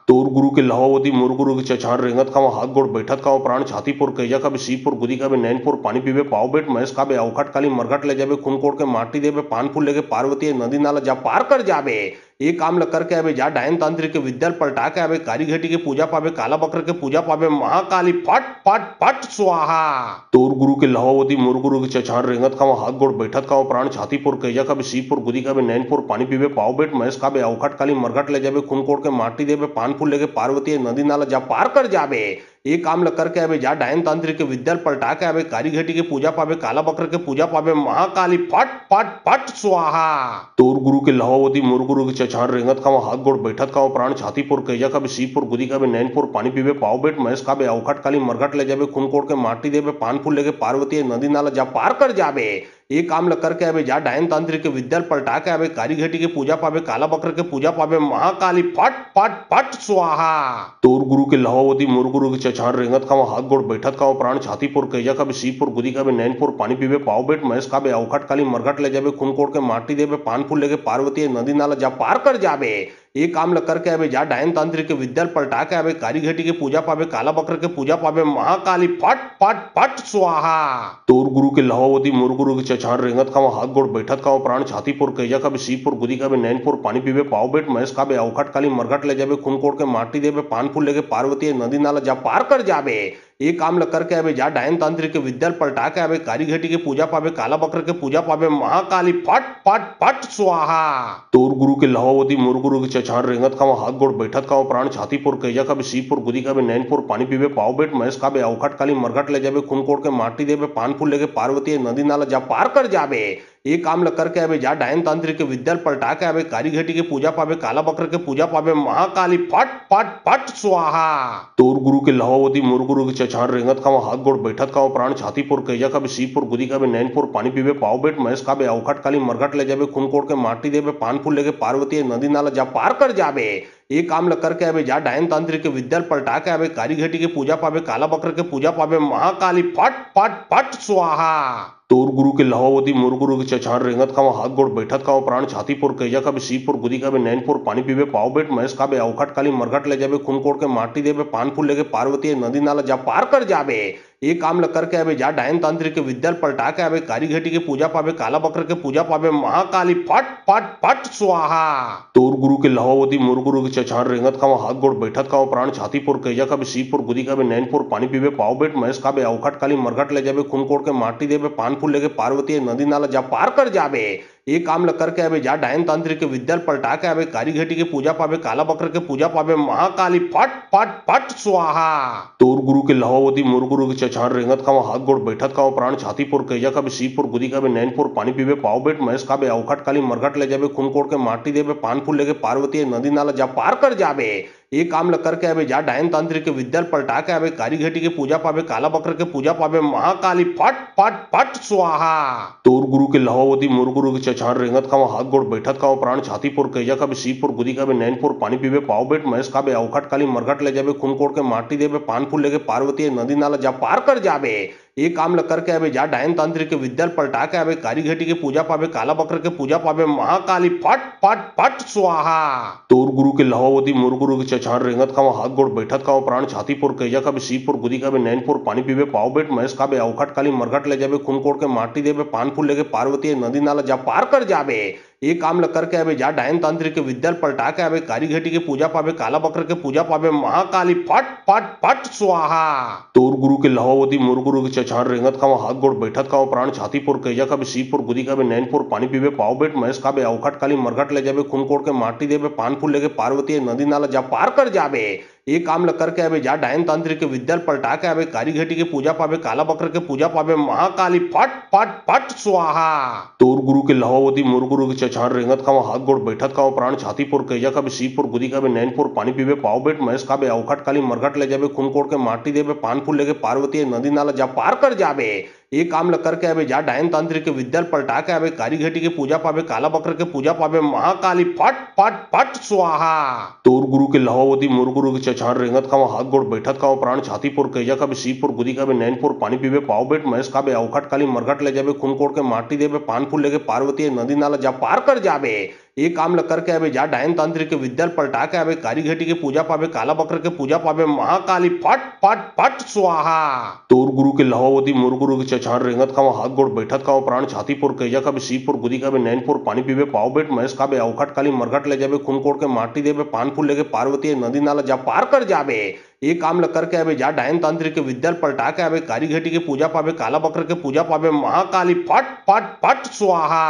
तोर गुरु के लहावती मुरगुरु के चछार रेंगत खाओ हाथ गोड़ बैठत खाओ प्राण छातीपुर कैजा का भी सीपुर गुदी का भी नैनपुर पानी पीवे पाव बेट महेश का भी अवखट काली मरघट ले जाबे खून कोड़ के माटी देवे पान फूल लेके पार्वती नदी नाला जा पार कर जाबे ये काम ल करके आवे जा डायन तांत्रिक के विद्याल पलटा के आवे काली घटी के पूजा पावे काला बकर के पूजा पावे महाकाली फट फट फट स्वाहा। तोर गुरु के लहावती मुरगुरु के चछार रेंगत खाओ हाथ गोड़ बैठत खाओ प्राण छातीपुर कैजा का भी सीपुर गुदी का भी नैनपुर पानी पीवे पाव बेट महेश का भी अवखट काली मरघट ले जाबे खून कोड़ के माटी देवे पान फूल लेके पार्वती नदी नाला जा पार कर जाबे ये काम ल करके आवे जा डायन तांत्रिक के विद्याल पलटा के आवे काली घटी के पूजा पावे काला बकर के पूजा पावे महाकाली फट फट फट स्वाहा। तोर गुरु के लहावती मुरगुरु के चछार रेंगत खाओ हाथ गोड़ बैठत खाओ प्राण छातीपुर कैजा का भी सीपुर गुदी का भी नैनपुर पानी पीवे पाव बेट महेश का भी अवखट काली मरघट ले जाबे खून कोड़ के माटी देवे पान फूल लेके पार्वती नदी नाला जा पार कर जाबे ये काम ल करके आवे जा डायन तांत्रिक के विद्याल पलटा के आवे काली घटी के पूजा पावे काला बकर के पूजा पावे महाकाली फट फट फट स्वाहा। तोर गुरु के लहावती मुरगुरु के चछार रेंगत खाओ हाथ गोड़ बैठत खाओ प्राण छातीपुर कैजा का भी सीपुर गुदी का भी नैनपुर पानी पीवे पाव बेट महेश का भी अवखट काली मरघट ले जाबे खून कोड़ के माटी देवे पान फूल लेके पार्वती नदी नाला जा पार कर जाबे ये काम ल करके आवे जा डायन तांत्रिक के विद्याल पलटा के आवे काली घटी के पूजा पावे काला बकर के पूजा पावे महाकाली फट फट फट स्वाहा। तोर गुरु के लहावती मुरगुरु के चछार रेंगत खाओ हाथ गोड़ बैठत खाओ प्राण छातीपुर कैजा का भी सीपुर गुदी का भी नैनपुर पानी पीवे पाव बेट महेश का भी अवखट काली मरघट ले जाबे खून कोड़ के माटी देवे पान फूल लेके पार्वती नदी नाला जा पार कर जाबे ये काम ल करके आवे जा डायन तांत्रिक के विद्याल पलटा के आवे काली घटी के पूजा पावे काला बकर के पूजा पावे महाकाली फट फट फट स्वाहा। तोर गुरु के लहावती मुरगुरु के चछार रेंगत खाओ हाथ गोड़ बैठत खाओ प्राण छातीपुर कैजा का भी सीपुर गुदी का भी नैनपुर पानी पीवे पाव बेट महेश का भी अवखट काली मरघट ले जाबे खून कोड़ के माटी देवे पान फूल लेके पार्वती नदी नाला जा पार कर जाबे ये काम ल करके आवे जा डायन तांत्रिक के विद्याल पलटा के आवे काली घटी के पूजा पावे काला बकर के पूजा पावे महाकाली फट फट फट स्वाहा। तोर गुरु के लहावती मुरगुरु के चछार रेंगत खाओ हाथ गोड़ बैठत खाओ प्राण छातीपुर कैजा का भी सीपुर गुदी का भी नैनपुर पानी पीवे पाव बेट महेश का भी अवखट काली मरघट ले जाबे खून कोड़ के माटी देवे पान फूल लेके पार्वती नदी नाला जा पार कर जाबे ये काम ल करके आवे जा डायन तांत्रिक के विद्याल पलटा के आवे काली घटी के पूजा पावे काला बकर के पूजा पावे महाकाली फट फट फट स्वाहा। तोर गुरु के लहावती मुरगुरु के चछार रेंगत खाओ हाथ गोड़ बैठत खाओ प्राण छातीपुर कैजा का भी सीपुर गुदी का भी नैनपुर पानी पीवे पाव बेट महेश का भी अवखट काली मरघट ले जाबे खून कोड़ के माटी देवे पान फूल लेके पार्वती नदी नाला जा पार कर जाबे एक काम ल करके आवे जा डायन तांत्रिक के विद्या पलटा के आवे कारीघटी के पूजा पावे काला बकर के पूजा पावे महाकाली फट फट फट स्वाहा। तोर गुरु के लहावती मोर गुरु के चछार रेंगत खावा हाथ गोड़ बैठत खावा प्राण छातीपुर कैजा का भी सीपुर गुदी का भी नैनपुर पानी पीवे पाव बेट महेश का भी अवखट काली मरघट ले जावे खून कोड़ के माटी देवे पान फूल लेके पार्वती नदी नाला जा पार कर जावे। एक काम ल करके आवे जा डायन तांत्रिक के विद्या पलटा के आवे कारीघटी के पूजा पावे काला बकर के पूजा पावे महाकाली फट फट फट स्वाहा। तोर गुरु के लहावती मोर गुरु के चछार रेंगत खावा हाथ गोड़ बैठत खावा प्राण छातीपुर कैजा का भी सीपुर गुदी का भी नैनपुर पानी पीवे पाव बेट महेश का भी अवखट काली मरघट ले जावे खून कोड़ के माटी देवे पान फूल लेके पार्वती नदी नाला जा पार कर जावे। एक काम ल करके आवे जा डायन तांत्रिक के विद्या पलटा के आवे कारीघटी के पूजा पावे काला बकर के पूजा पावे महाकाली फट फट फट स्वाहा। तोर गुरु के लहावती मोर गुरु के चछार रेंगत खावा हाथ गोड़ बैठत खावा प्राण छातीपुर कैजा का भी सीपुर गुदी का भी नैनपुर पानी पीवे पाव बेट महेश का भी अवखट काली मरघट ले जावे खून कोड़ के माटी देवे पान फूल लेके पार्वती नदी नाला जा पार कर जावे। एक काम ल करके आवे जा डायन तांत्रिक के विद्या पलटा के आवे कारीघटी के पूजा पावे काला बकर के पूजा पावे महाकाली फट फट फट स्वाहा। तोर गुरु के लहावती मोर गुरु के चछार रेंगत खावा हाथ गोड़ बैठत खावा प्राण छातीपुर कैजा का भी सीपुर गुदी का भी नैनपुर पानी पीवे पाव बेट महेश का भी अवखट काली मरघट ले जावे खून कोड़ के माटी देवे पान फूल लेके पार्वती नदी नाला जा पार कर जावे। एक काम ल करके आवे जा डायन तांत्रिक के विद्या पलटा के आवे कारीघटी के पूजा पावे काला बकर के पूजा पावे महाकाली फट फट फट स्वाहा। तोर गुरु के लहावती मोर गुरु के चछार रेंगत खावा हाथ गोड़ बैठत खावा प्राण छातीपुर कैजा का भी सीपुर गुदी का भी नैनपुर पानी पीवे पाव बेट महेश का भी अवखट काली मरघट ले जावे खून कोड़ के माटी देवे पान फूल लेके पार्वती नदी नाला जा पार कर जावे। एक काम ल करके आवे जा डायन तांत्रिक के विद्या पलटा के आवे कारीघटी के पूजा पावे काला बकर के पूजा पावे महाकाली फट फट फट स्वाहा। तोर गुरु के लहावती मोर गुरु के चछार रेंगत खावा हाथ गोड़ बैठत खावा प्राण छातीपुर कैजा का भी सीपुर गुदी का भी नैनपुर पानी पीवे पाव बेट महेश का भी अवखट काली मरघट ले जावे खून कोड़ के माटी देवे पान फूल लेके पार्वती नदी नाला जा पार कर जावे। एक काम ल करके आवे जा डायन तांत्रिक के विद्या पलटा के आवे कारीघटी के पूजा पावे काला बकर के पूजा पावे महाकाली फट फट फट स्वाहा। तोर गुरु के लहावती मोर गुरु के चछार रेंगत खावा हाथ गोड़ बैठत खावा प्राण छातीपुर कैजा का भी सीपुर गुदी का भी नैनपुर पानी पीवे पाव बेट महेश का भी अवखट काली मरघट ले जावे खून कोड़ के माटी देवे पान फूल लेके पार्वती नदी नाला जा पार कर जावे। एक काम ल करके आवे जा डायन तांत्रिक के विद्या पलटा के आवे कारीघटी के पूजा पावे काला बकर के पूजा पावे महाकाली फट फट फट स्वाहा। तोर गुरु के लहावती मोर गुरु के चछार रेंगत खावा हाथ गोड़ बैठत खावा प्राण छातीपुर कैजा का भी सीपुर गुदी का भी नैनपुर पानी पीवे पाव बेट महेश का भी अवखट काली मरघट ले जावे खून कोड़ के माटी देवे पान फूल लेके पार्वती नदी नाला जा पार कर जावे। एक काम ल करके आवे जा डायन तांत्रिक के विद्या पलटा के आवे कारीघटी के पूजा पावे काला बकर के पूजा पावे महाकाली फट फट फट स्वाहा।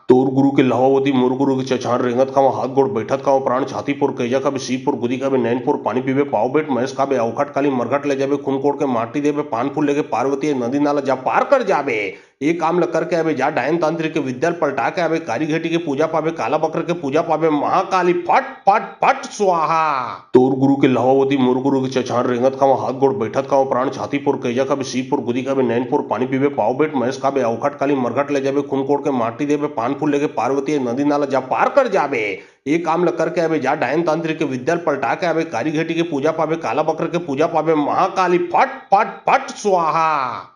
तोर गुरु के लहावती मोर गुरु के चछार रेंगत खावा हाथ गोड़ बैठत खावा प्राण छातीपुर कैजा का भी सीपुर गुदी का भी नैनपुर पानी पीवे पाव बेट महेश का भी अवखट काली मरघट ले जावे खून कोड़ के माटी देवे पान फूल लेके पार्वती नदी नाला जा पार कर जावे। एक काम ल करके आवे जा डायन तांत्रिक के विद्या पलटा के आवे कारीघटी के पूजा पावे काला बकर के पूजा पावे महाकाली फट फट फट स्वाहा। तोर गुरु के लहावती मोर गुरु के चछार रेंगत खावा हाथ गोड़ बैठत खावा प्राण छातीपुर कैजा का भी सीपुर गुदी का भी नैनपुर पानी पीवे पाव बेट महेश का भी अवखट काली मरघट ले जावे खून कोड़ के माटी देवे पान फूल लेके पार्वती नदी नाला जा पार कर जावे। एक काम ल करके आवे जा डायन तांत्रिक के विद्या पलटा के आवे कारीघटी के पूजा पावे काला बकर के पूजा पावे महाकाली फट फट फट स्वाहा।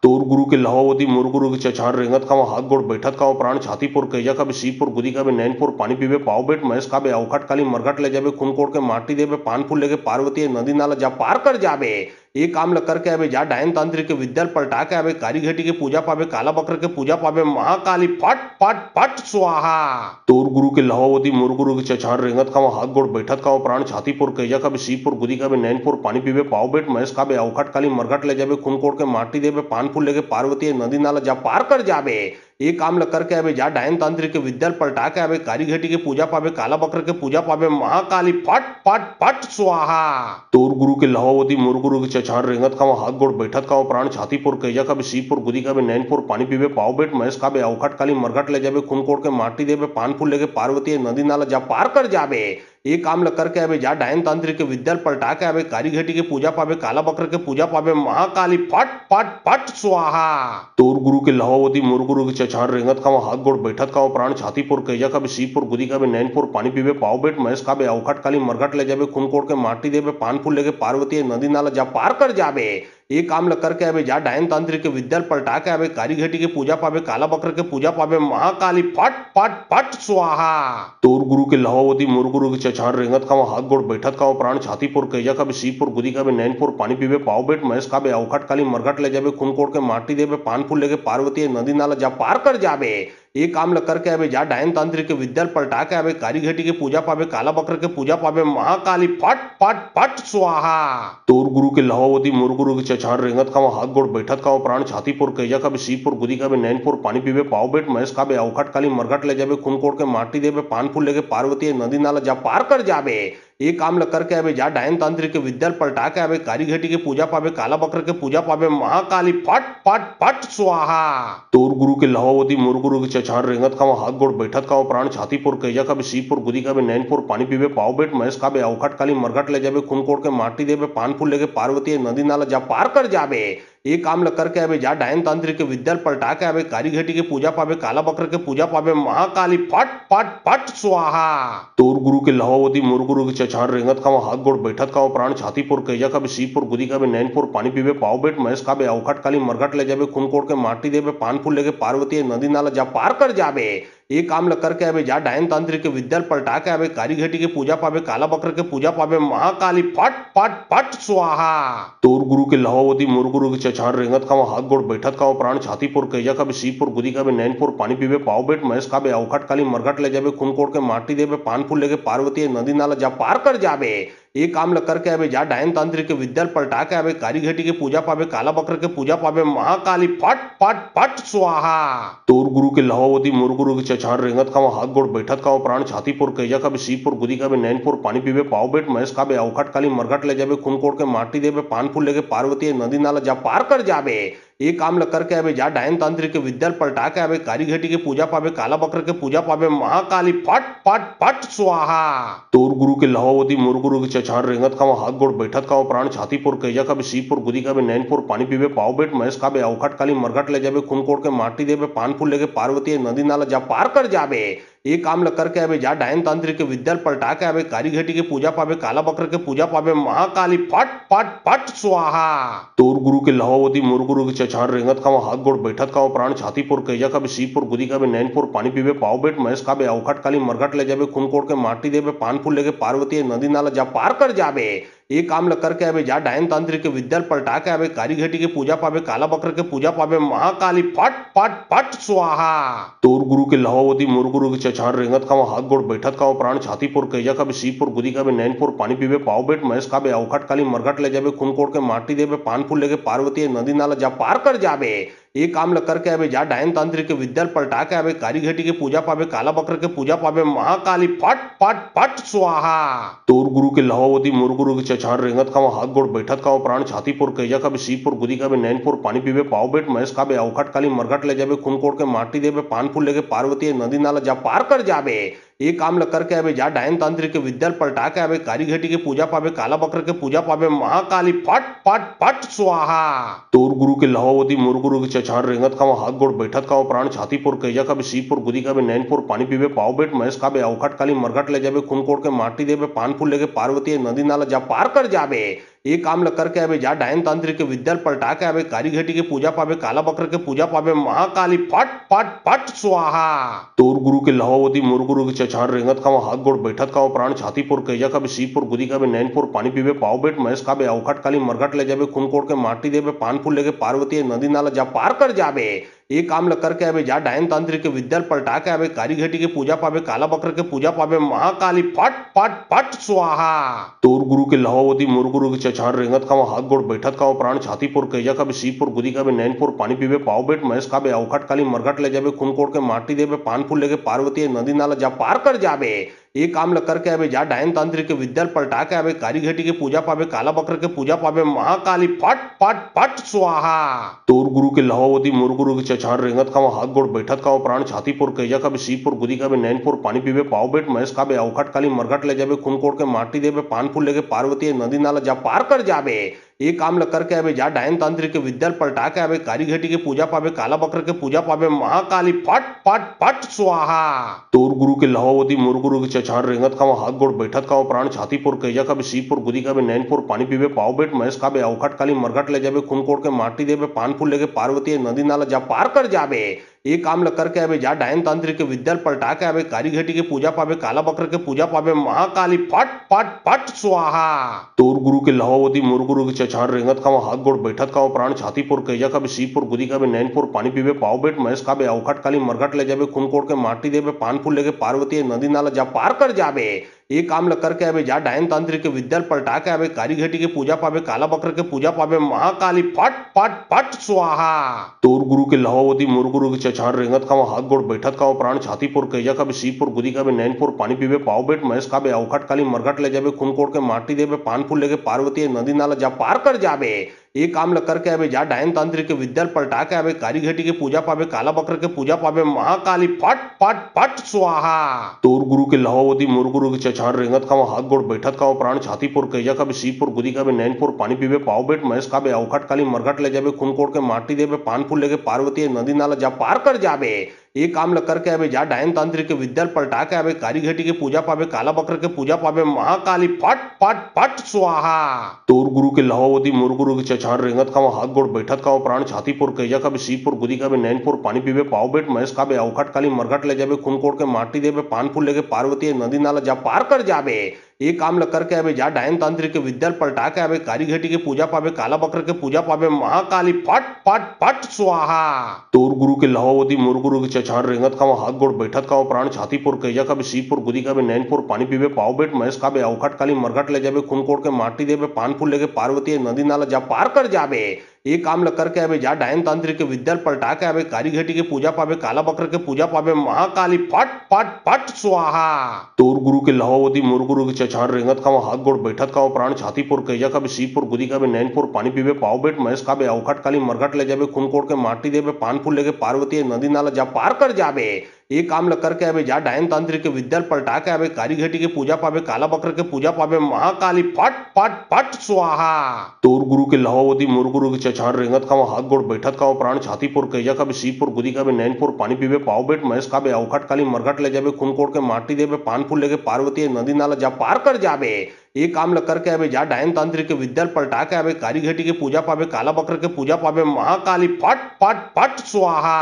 तोर गुरु के लहावती मोर गुरु के चछार रेंगत खावा हाथ गोड़ बैठत खावा प्राण छातीपुर कैजा का भी सीपुर गुदी का भी नैनपुर पानी पीवे पाव बेट महेश का भी अवखट काली मरघट ले जावे खून कोड़ के माटी देवे पान फूल लेके पार्वती नदी नाला जा पार कर जावे। एक काम ल करके आवे जा डायन तांत्रिक के विद्या पलटा के आवे कारीघटी के पूजा पावे काला बकर के पूजा पावे महाकाली फट फट फट स्वाहा। तोर गुरु के लहावती मोर गुरु के चछार रेंगत खावा हाथ गोड़ बैठत खावा प्राण छातीपुर कैजा का भी सीपुर गुदी का भी नैनपुर पानी पीवे पाव बेट महेश का भी अवखट काली मरघट ले जावे खून कोड़ के माटी देवे पान फूल लेके पार्वती नदी नाला जा पार कर जावे। एक काम ल करके आवे जा डायन तांत्रिक के विद्या पलटा के आवे कारीघटी के पूजा पावे काला बकर के पूजा पावे महाकाली फट फट फट स्वाहा। तोर गुरु के लहावती मोर गुरु के चछार रेंगत खावा हाथ गोड़ बैठत खावा प्राण छातीपुर कैजा का भी सीपुर गुदी का भी नैनपुर पानी पीवे पाव बेट महेश का भी अवखट काली मरघट ले जावे खून कोड़ के माटी देवे पान फूल लेके पार्वती नदी नाला जा पार कर जावे। एक काम ल करके आवे जा डायन तांत्रिक के विद्या पलटा के आवे कारीघटी के पूजा पावे काला बकर के पूजा पावे महाकाली फट फट फट स्वाहा। तोर गुरु के लहावती मोर गुरु के चछार रेंगत खावा हाथ गोड़ बैठत खावा प्राण छातीपुर कैजा का भी सीपुर गुदी का भी नैनपुर पानी पीवे पाव बेट महेश का भी अवखट काली मरघट ले जावे खून कोड़ के माटी देवे पान फूल लेके पार्वती नदी नाला जा पार कर जावे। एक काम ल करके आवे जा डायन तांत्रिक के विद्या पलटा के आवे कारीघटी के पूजा पावे काला बकर के पूजा पावे महाकाली फट फट फट स्वाहा। तोर गुरु के लहावती मोर गुरु के चछार रेंगत खावा हाथ गोड़ बैठत खावा प्राण छातीपुर कैजा का भी सीपुर गुदी का भी नैनपुर पानी पीवे पाव बेट महेश का भी अवखट काली मरघट ले जावे खून कोड़ के माटी देवे पान फूल लेके पार्वती नदी नाला जा पार कर जावे। एक काम ल करके आवे जा डायन तांत्रिक के विद्या पलटा के आवे कारीघटी के पूजा पावे काला बकर के पूजा पावे महाकाली फट फट फट स्वाहा। तोर गुरु के लहावती मोर गुरु के चछार रेंगत खावा हाथ गोड़ बैठत खावा प्राण छातीपुर कैजा का भी सीपुर गुदी का भी नैनपुर पानी पीवे पाव बेट महेश का भी अवखट काली मरघट ले जावे खून कोड़ के माटी देवे पान फूल लेके पार्वती नदी नाला जा पार कर जावे। एक काम ल करके आवे जा डायन तांत्रिक के विद्या पलटा के आवे कारीघटी के पूजा पावे काला बकर के पूजा पावे महाकाली फट फट फट स्वाहा। तोर गुरु के लहावती मोर गुरु के चछार रेंगत खावा हाथ गोड़ बैठत खावा प्राण छातीपुर कैजा का भी सीपुर गुदी का भी नैनपुर पानी पीवे पाव बेट महेश का भी अवखट काली मरघट ले जावे खून कोड़ के माटी देवे पान फूल लेके पार्वती नदी नाला जा पार कर जावे। एक काम ल करके आवे जा डायन तांत्रिक के विद्या पलटा के आवे कारीघटी के पूजा पावे काला बकर के पूजा पावे महाकाली फट फट फट स्वाहा। तोर गुरु के लहावती मोर गुरु के चछार रेंगत खावा हाथ गोड़ बैठत खावा प्राण छातीपुर कैजा का भी सीपुर गुदी का भी नैनपुर पानी पीवे पाव बेट महेश का भी अवखट काली मरघट ले जावे खून कोड़ के माटी देवे पान फूल लेके पार्वती नदी नाला जा पार कर जावे। एक काम ल करके आवे जा डायन तांत्रिक के विद्या पलटा के आवे कारीघटी के पूजा पावे काला बकर के पूजा पावे महाकाली फट फट फट स्वाहा। तोर गुरु के लहावती मोर गुरु के चछार रेंगत खावा हाथ गोड़ बैठत खावा प्राण छातीपुर कैजा का भी सीपुर गुदी का भी नैनपुर पानी पीवे पाव बेट महेश का भी अवखट काली मरघट ले जावे खून कोड़ के माटी देवे पान फूल लेके पार्वती नदी नाला जा पार कर जावे। एक काम ल करके आवे जा डायन तांत्रिक के विद्या पलटा के आवे कारीघटी के पूजा पावे काला बकर के पूजा पावे महाकाली फट फट फट स्वाहा। तोर गुरु के लहावती मोर गुरु के चछार रेंगत खावा हाथ गोड़ बैठत खावा प्राण छातीपुर कैजा का भी सीपुर गुदी का भी नैनपुर पानी पीवे पाव बेट महेश का भी अवखट काली मरघट ले जावे खून कोड़ के माटी देवे पान फूल लेके पार्वती नदी नाला जा पार कर जावे। एक काम ल करके आवे जा डायन तांत्रिक के विद्या पलटा के आवे कारीघटी के पूजा पावे काला बकर के पूजा पावे महाकाली फट फट फट स्वाहा। तोर गुरु के लहावती मोर गुरु के चछार रेंगत खावा हाथ गोड़ बैठत खावा प्राण छातीपुर कैजा का भी सीपुर गुदी का भी नैनपुर पानी पीवे पाव बेट महेश का भी अवखट काली मरघट ले जावे खून कोड़ के माटी देवे पान फूल लेके पार्वती नदी नाला जा पार कर जावे। एक काम ल करके आवे जा डायन तांत्रिक के विद्या पलटा के आवे कारीघटी के पूजा पावे काला बकर के पूजा पावे महाकाली फट फट फट स्वाहा। तोर गुरु के लहावती मोर गुरु के चछार रेंगत खावा हाथ गोड़ बैठत खावा प्राण छातीपुर कैजा का भी सीपुर गुदी का भी नैनपुर पानी पीवे पाव बेट महेश का भी अवखट काली मरघट ले जावे खून कोड़ के माटी देवे पान फूल लेके पार्वती नदी नाला जा पार कर जावे। एक काम ल करके आवे जा डायन तांत्रिक के विद्या पलटा के आवे कारीघटी के पूजा पावे काला बकर के पूजा पावे महाकाली फट फट फट स्वाहा। तोर गुरु के लहावती मोर गुरु के चछार रेंगत खावा हाथ गोड़ बैठत खावा प्राण छातीपुर कैजा का भी सीपुर गुदी का भी नैनपुर पानी पीवे पाव बेट महेश का भी अवखट काली मरघट ले जावे खून कोड़ के माटी देवे पान फूल लेके पार्वती नदी नाला जा पार कर जावे। एक काम ल करके आवे जा डायन तांत्रिक के विद्या पलटा के आवे कारीघटी के पूजा पावे काला बकर के पूजा पावे महाकाली फट फट फट स्वाहा। तोर गुरु के लहावती मोर गुरु के चछार रेंगत खावा हाथ गोड़ बैठत खावा प्राण छातीपुर कैजा का भी सीपुर गुदी का भी नैनपुर पानी पीवे पाव बेट महेश का भी अवखट काली मरघट ले जावे खून कोड़ के माटी देवे पान फूल लेके पार्वती नदी नाला जा पार कर जावे। एक काम ल करके आवे जा डायन तांत्रिक के विद्या पलटा के आवे कारीघटी के पूजा पावे काला बकर के पूजा पावे महाकाली फट फट फट स्वाहा। तोर गुरु के लहावती मोर गुरु के चछार रेंगत खावा हाथ गोड़ बैठत खावा प्राण छातीपुर कैजा का भी सीपुर गुदी का भी नैनपुर पानी पीवे पाव बेट महेश का भी अवखट काली मरघट ले जावे खून कोड़ के माटी देवे पान फूल लेके पार्वती नदी नाला जा पार कर जावे। एक काम ल करके आवे जा डायन तांत्रिक के विद्या पलटा के आवे कारीघटी के पूजा पावे काला बकर के पूजा पावे महाकाली फट फट फट स्वाहा। तोर गुरु के लहावती मोर गुरु के चछार रेंगत खावा हाथ गोड़ बैठत खावा प्राण छातीपुर कैजा का भी सीपुर गुदी का भी नैनपुर पानी पीवे पाव बेट महेश का भी अवखट काली मरघट ले जावे खून कोड़ के माटी देवे पान फूल लेके पार्वती नदी नाला जा पार कर जावे। एक काम ल करके आवे जा डायन तांत्रिक के विद्या पलटा के आवे कारीघटी के पूजा पावे काला बकर के पूजा पावे महाकाली फट फट फट स्वाहा। तोर गुरु के लहावती मोर गुरु के चछार रेंगत खावा हाथ गोड़ बैठत खावा प्राण छातीपुर कैजा का भी सीपुर गुदी का भी नैनपुर पानी पीवे पाव बेट महेश का भी अवखट काली मरघट ले जावे खून कोड़ के माटी देवे पान फूल लेके पार्वती नदी नाला जा पार कर जावे। एक काम ल करके आवे जा डायन तांत्रिक के विद्या पलटा के आवे कारीघटी के पूजा पावे काला बकर के पूजा पावे महाकाली फट फट फट स्वाहा। तोर गुरु के लहावती मोर गुरु के चछार रेंगत खावा हाथ गोड़ बैठत खावा प्राण छातीपुर कैजा का भी सीपुर गुदी का भी नैनपुर पानी पीवे पाव बेट महेश का भी अवखट काली मरघट ले जावे खून कोड़ के माटी देवे पान फूल लेके पार्वती नदी नाला जा पार कर जावे। एक काम ल करके आवे जा डायन तांत्रिक के विद्या पलटा के आवे कारीघटी के पूजा पावे काला बकर के पूजा पावे महाकाली फट फट फट स्वाहा। तोर गुरु के लहवावती मुरगुरु के चछार रेंगत खावा हाथ गोड़ बैठत खावा प्राण छातीपुर कैजा का भी सीपुर गुदी का भी नैनपुर पानी पीवे पाव बेट महेश का भी अवखट काली मरघट ले जाबे खून कोड़ के माटी देवे पान फूल लेके पार्वती नदी नाला जा पार कर जाबे ये काम ल करके आवे जा डायन तांत्रिक के विद्या पलटा के आवे काली घटी के पूजा पावे काला बकर के पूजा पावे महाकाली फट फट फट स्वाहा। तोर गुरु के लहवावती मुरगुरु के चछार रेंगत खावा हाथ गोड़ बैठत खावा प्राण छातीपुर कैजा का भी सीपुर गुदी का भी नैनपुर पानी पीवे पाव बेट महेश का भी अवखट काली मरघट ले जाबे खून कोड़ के माटी देवे पान फूल लेके पार्वती नदी नाला जा पार कर जाबे ये काम ल करके आवे जा डायन तांत्रिक के विद्या पलटा के आवे काली घटी के पूजा पावे काला बकर के पूजा पावे महाकाली फट फट फट स्वाहा। तोर गुरु के लहवावती मुरगुरु के चछार रेंगत खावा हाथ गोड़ बैठत खावा प्राण छातीपुर कैजा का भी सीपुर गुदी का भी नैनपुर पानी पीवे पाव बेट महेश का भी अवखट काली मरघट ले जाबे खून कोड़ के माटी देवे पान फूल लेके पार्वती नदी नाला जा पार कर जाबे ये काम ल करके आवे जा डायन तांत्रिक के विद्या पलटा के आवे काली घटी के पूजा पावे काला बकर के पूजा पावे महाकाली फट फट फट स्वाहा। तोर गुरु के लहवावती मुरगुरु के चछार रेंगत खावा हाथ गोड़ बैठत खावा प्राण छातीपुर कैजा का भी सीपुर गुदी का भी नैनपुर पानी पीवे पाव बेट महेश का भी अवखट काली मरघट ले जाबे खून कोड़ के माटी देवे पान फूल लेके पार्वती नदी नाला जा पार कर जाबे ये काम ल करके आवे जा डायन तांत्रिक के विद्या पलटा के आवे काली घटी के पूजा पावे काला बकर के पूजा पावे महाकाली फट फट फट स्वाहा। तोर गुरु के लहवावती मुरगुरु के चछार रेंगत खावा हाथ गोड़ बैठत खावा प्राण छातीपुर कैजा का भी सीपुर गुदी का भी नैनपुर पानी पीवे पाव बेट महेश का भी अवखट काली मरघट ले जाबे खून कोड़ के माटी देवे पान फूल लेके पार्वती नदी नाला जा पार कर जाबे ये काम ल करके आवे जा डायन तांत्रिक के विद्या पलटा के आवे काली घटी के पूजा पावे काला बकर के पूजा पावे महाकाली फट फट फट स्वाहा। तोर गुरु के लहवावती मुरगुरु के चछार रेंगत खावा हाथ गोड़ बैठत खावा प्राण छातीपुर कैजा का भी सीपुर गुदी का भी नैनपुर पानी पीवे पाव बेट महेश का भी अवखट काली मरघट ले जाबे खून कोड़ के माटी देवे पान फूल लेके पार्वती नदी नाला जा पार कर जाबे ये काम ल करके आवे जा डायन तांत्रिक के विद्या पलटा के आवे काली घटी के पूजा पावे काला बकर के पूजा पावे महाकाली फट फट फट स्वाहा। तोर गुरु के लहवावती मुरगुरु के चछार रेंगत खावा हाथ गोड़ बैठत खावा प्राण छातीपुर कैजा का भी सीपुर गुदी का भी नैनपुर पानी पीवे पाव बेट महेश का भी अवखट काली मरघट ले जाबे खून कोड़ के माटी देवे पान फूल लेके पार्वती नदी नाला जा पार कर जाबे ये काम ल करके आवे जा डायन तांत्रिक के विद्या पलटा के आवे काली घटी के पूजा पावे काला बकर के पूजा पावे महाकाली फट फट फट स्वाहा। तोर गुरु के लहवावती मुरगुरु के चछार रेंगत खावा हाथ गोड़ बैठत खावा प्राण छातीपुर कैजा का भी सीपुर गुदी का भी नैनपुर पानी पीवे पाव बेट महेश का भी अवखट काली मरघट ले जाबे खून कोड़ के माटी देवे पान फूल लेके पार्वती नदी नाला जा पार कर जाबे ये काम ल करके आवे जा डायन तांत्रिक के विद्या पलटा के आवे काली घटी के पूजा पावे काला बकर के पूजा पावे महाकाली फट फट फट स्वाहा।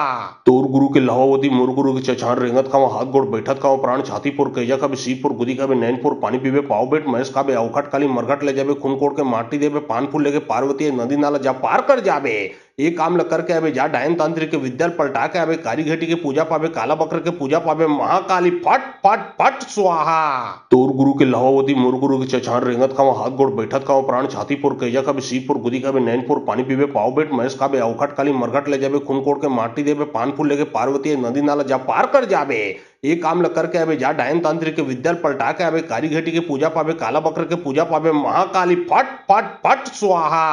तोर गुरु के लहवावती मुरगुरु के चछार रेंगत खावा हाथ गोड़ बैठत खावा प्राण छातीपुर कैजा का भी सीपुर गुदी का भी नैनपुर पानी पीवे पाव बेट महेश का भी अवखट काली मरघट ले जाबे खून कोड़ के माटी देवे पान फूल लेके पार्वती नदी नाला जा पार कर जाबे ये काम ल करके आवे जा डायन तांत्रिक के विद्या पलटा के आवे काली घटी के पूजा पावे काला बकर के पूजा पावे महाकाली फट फट फट स्वाहा। तोर गुरु के लहवावती मुरगुरु के चछार रेंगत खावा हाथ गोड़ बैठत खावा प्राण छातीपुर कैजा का भी सीपुर गुदी का भी नैनपुर पानी पीवे पाव बेट महेश का भी अवखट काली मरघट ले जाबे खून कोड़ के माटी देवे पान फूल लेके पार्वती नदी नाला जा पार कर जाबे ये काम ल करके आवे जा डायन तांत्रिक के विद्या पलटा के आवे काली घटी के पूजा पावे काला बकर के पूजा पावे महाकाली फट फट फट स्वाहा।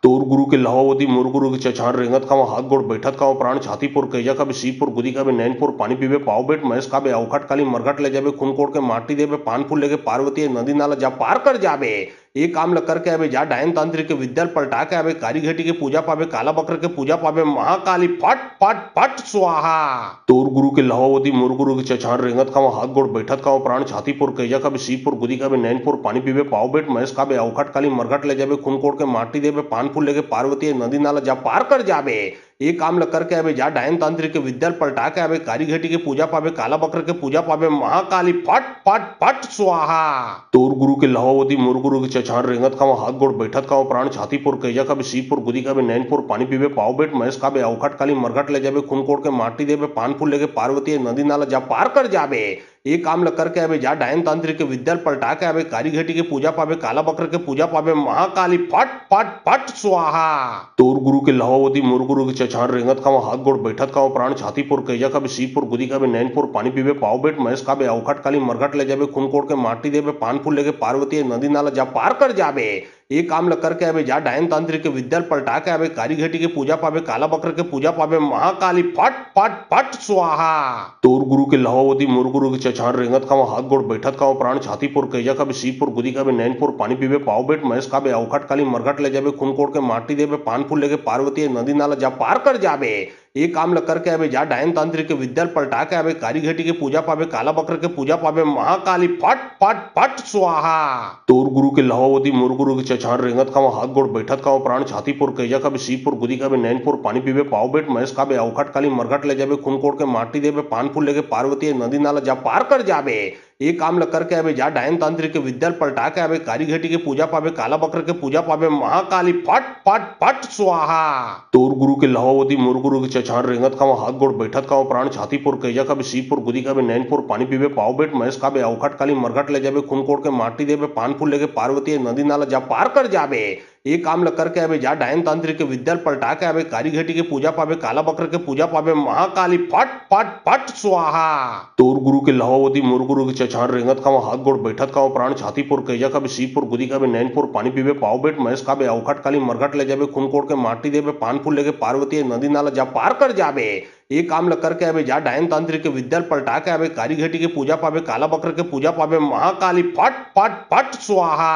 तोर गुरु के लहवावती मुरगुरु के चछार रेंगत खावा हाथ गोड़ बैठत खावा प्राण छातीपुर कैजा का भी सीपुर गुदी का भी नैनपुर पानी पीवे पाव बेट महेश का भी अवखट काली मरघट ले जाबे खून कोड़ के माटी देवे पान फूल लेके पार्वती नदी नाला जा पार कर जाबे ये काम ल करके आवे जा डायन तांत्रिक के विद्या पलटा के आवे काली घटी के पूजा पावे काला बकर के पूजा पावे महाकाली फट फट फट स्वाहा। तोर गुरु के लहवावती मुरगुरु के चछार रेंगत खावा हाथ गोड़ बैठत खावा प्राण छातीपुर कैजा का भी सीपुर गुदी का भी नैनपुर पानी पीवे पाव बेट महेश का भी अवखट काली मरघट ले जाबे खून कोड़ के माटी देवे पान फूल लेके पार्वती नदी नाला जा पार कर जाबे ये काम ल करके आवे जा डायन तांत्रिक के विद्या पलटा के आवे काली घटी के पूजा पावे काला बकर के पूजा पावे महाकाली फट फट फट स्वाहा। तोर गुरु के लहवावती मुरगुरु के चछार रेंगत खावा हाथ गोड़ बैठत खावा प्राण छातीपुर कैजा का भी सीपुर गुदी का भी नैनपुर पानी पीवे पाव बेट महेश का भी अवखट काली मरघट ले जाबे खून कोड़ के माटी देवे पान फूल लेके पार्वती नदी नाला जा पार कर जाबे ये काम ल करके आवे जा डायन तांत्रिक के विद्या पलटा के आवे काली घटी के पूजा पावे काला बकर के पूजा पावे महाकाली फट फट फट स्वाहा। तोर गुरु के लहवावती मुरगुरु के चछार रेंगत खावा हाथ गोड़ बैठत खावा प्राण छातीपुर कैजा का भी सीपुर गुदी का भी नैनपुर पानी पीवे पाव बेट महेश का भी अवखट काली मरघट ले जाबे खून कोड़ के माटी देवे पान फूल लेके पार्वती नदी नाला जा पार कर जाबे ये काम ल करके आवे जा डायन तांत्रिक के विद्या पलटा के आवे काली घटी के पूजा पावे काला बकर के पूजा पावे महाकाली फट फट फट स्वाहा। तोर गुरु के लहवावती मुरगुरु के चछार रेंगत खावा हाथ गोड़ बैठत खावा प्राण छातीपुर कैजा का भी सीपुर गुदी का भी नैनपुर पानी पीवे पाव बेट महेश का भी अवखट काली मरघट ले जाबे खून कोड़ के माटी देवे पान फूल लेके पार्वती नदी नाला जा पार कर जाबे एक काम ल करके अबे जा डायन तांत्रिक के विद्या पलटा के अबे कारी घटी के पूजा पावे काला बकर के पूजा पावे महाकाली फट फट फट स्वाहा। तोर गुरु के लहावती मोर गुरु के चछार रेंगत खावा हाथ गोड़ बैठत खावा प्राण छातीपुर कैजा का भी शिवपुर गुदी का भी नैनपुर पानी पीवे पाव बेट महेश का भी अवखट काली मरघट ले जाबे खून कोड़ के माटी देवे पान फूल लेके पार्वती नदी नाला जा पार कर जाबे। एक काम ल करके अबे जा डायन तांत्रिक के विद्या पलटा के अबे कारी घटी के पूजा पावे काला बकर के पूजा पावे महाकाली फट फट फट स्वाहा। तोर गुरु के लहावती मोर गुरु के चछार रेंगत खावा हाथ गोड़ बैठत खावा प्राण छातीपुर कैजा का भी शिवपुर गुदी का भी नैनपुर पानी पीवे पाव बेट महेश का भी अवखट काली मरघट ले जाबे खून कोड़ के माटी देवे पान फूल लेके पार्वती नदी नाला जा पार कर जाबे। एक काम ल करके अबे जा डायन तांत्रिक के विद्या पलटा के अबे कारी घटी के पूजा पावे काला बकर के पूजा पावे महाकाली फट फट फट स्वाहा। तोर गुरु के लहावती मोर गुरु के चछार रेंगत खावा हाथ गोड़ बैठत खावा प्राण छातीपुर कैजा का भी शिवपुर गुदी का भी नैनपुर पानी पीवे पाव बेट महेश का भी अवखट काली मरघट ले जाबे खून कोड़ के माटी देवे पान फूल लेके पार्वती नदी नाला जा पार कर जाबे। एक काम ल करके अबे जा डायन तांत्रिक के विद्या पलटा के अबे कारी घटी के पूजा पावे काला बकर के पूजा पावे महाकाली फट फट फट स्वाहा।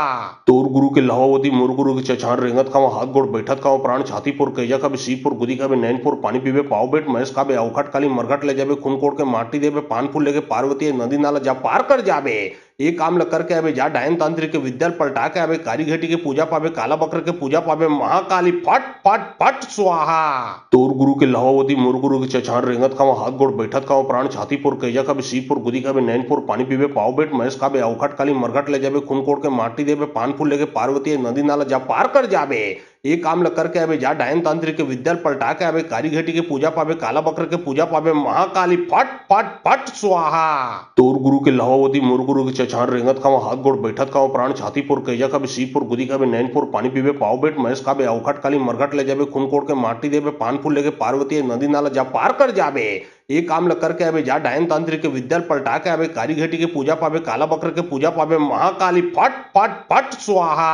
तोर गुरु के लहावती मोर गुरु के चछार रेंगत खावा हाथ गोड़ बैठत खावा प्राण छातीपुर कैजा का भी शिवपुर गुदी का भी नैनपुर पानी पीवे पाव बेट महेश का भी अवखट काली मरघट ले जाबे खून कोड़ के माटी देवे पान फूल लेके पार्वती नदी नाला जा पार कर जाबे। एक काम ल करके अबे जा डायन तांत्रिक के विद्या पलटा के अबे कारी घटी के पूजा पावे काला बकर के पूजा पावे महाकाली फट फट फट स्वाहा। तोर गुरु के लहावती मोर गुरु के चछार रेंगत खावा हाथ गोड़ बैठत खावा प्राण छातीपुर कैजा का भी शिवपुर गुदी का भी नैनपुर पानी पीवे पाव बेट महेश का भी अवखट काली मरघट ले जाबे खून कोड़ के माटी देवे पान फूल लेके पार्वती नदी नाला जा पार कर जाबे। एक काम ल करके अबे जा डायन तांत्रिक के विद्या पलटा के अबे कारी घटी के पूजा पावे काला बकर के पूजा पावे महाकाली फट फट फट स्वाहा। तोर गुरु के लहावती मोर गुरु के चछार रेंगत खावा हाथ गोड़ बैठत खावा प्राण छातीपुर कैजा का भी शिवपुर गुदी का भी नैनपुर पानी पीवे पाव बेट महेश का भी अवखट काली मरघट ले जाबे खून कोड़ के माटी देवे पान फूल लेके पार्वती नदी नाला जा पार कर जाबे। एक काम ल करके अबे जा डायन तांत्रिक के विद्या पलटा के अबे कारी घटी के पूजा पावे काला बकर के पूजा पावे महाकाली फट फट फट स्वाहा।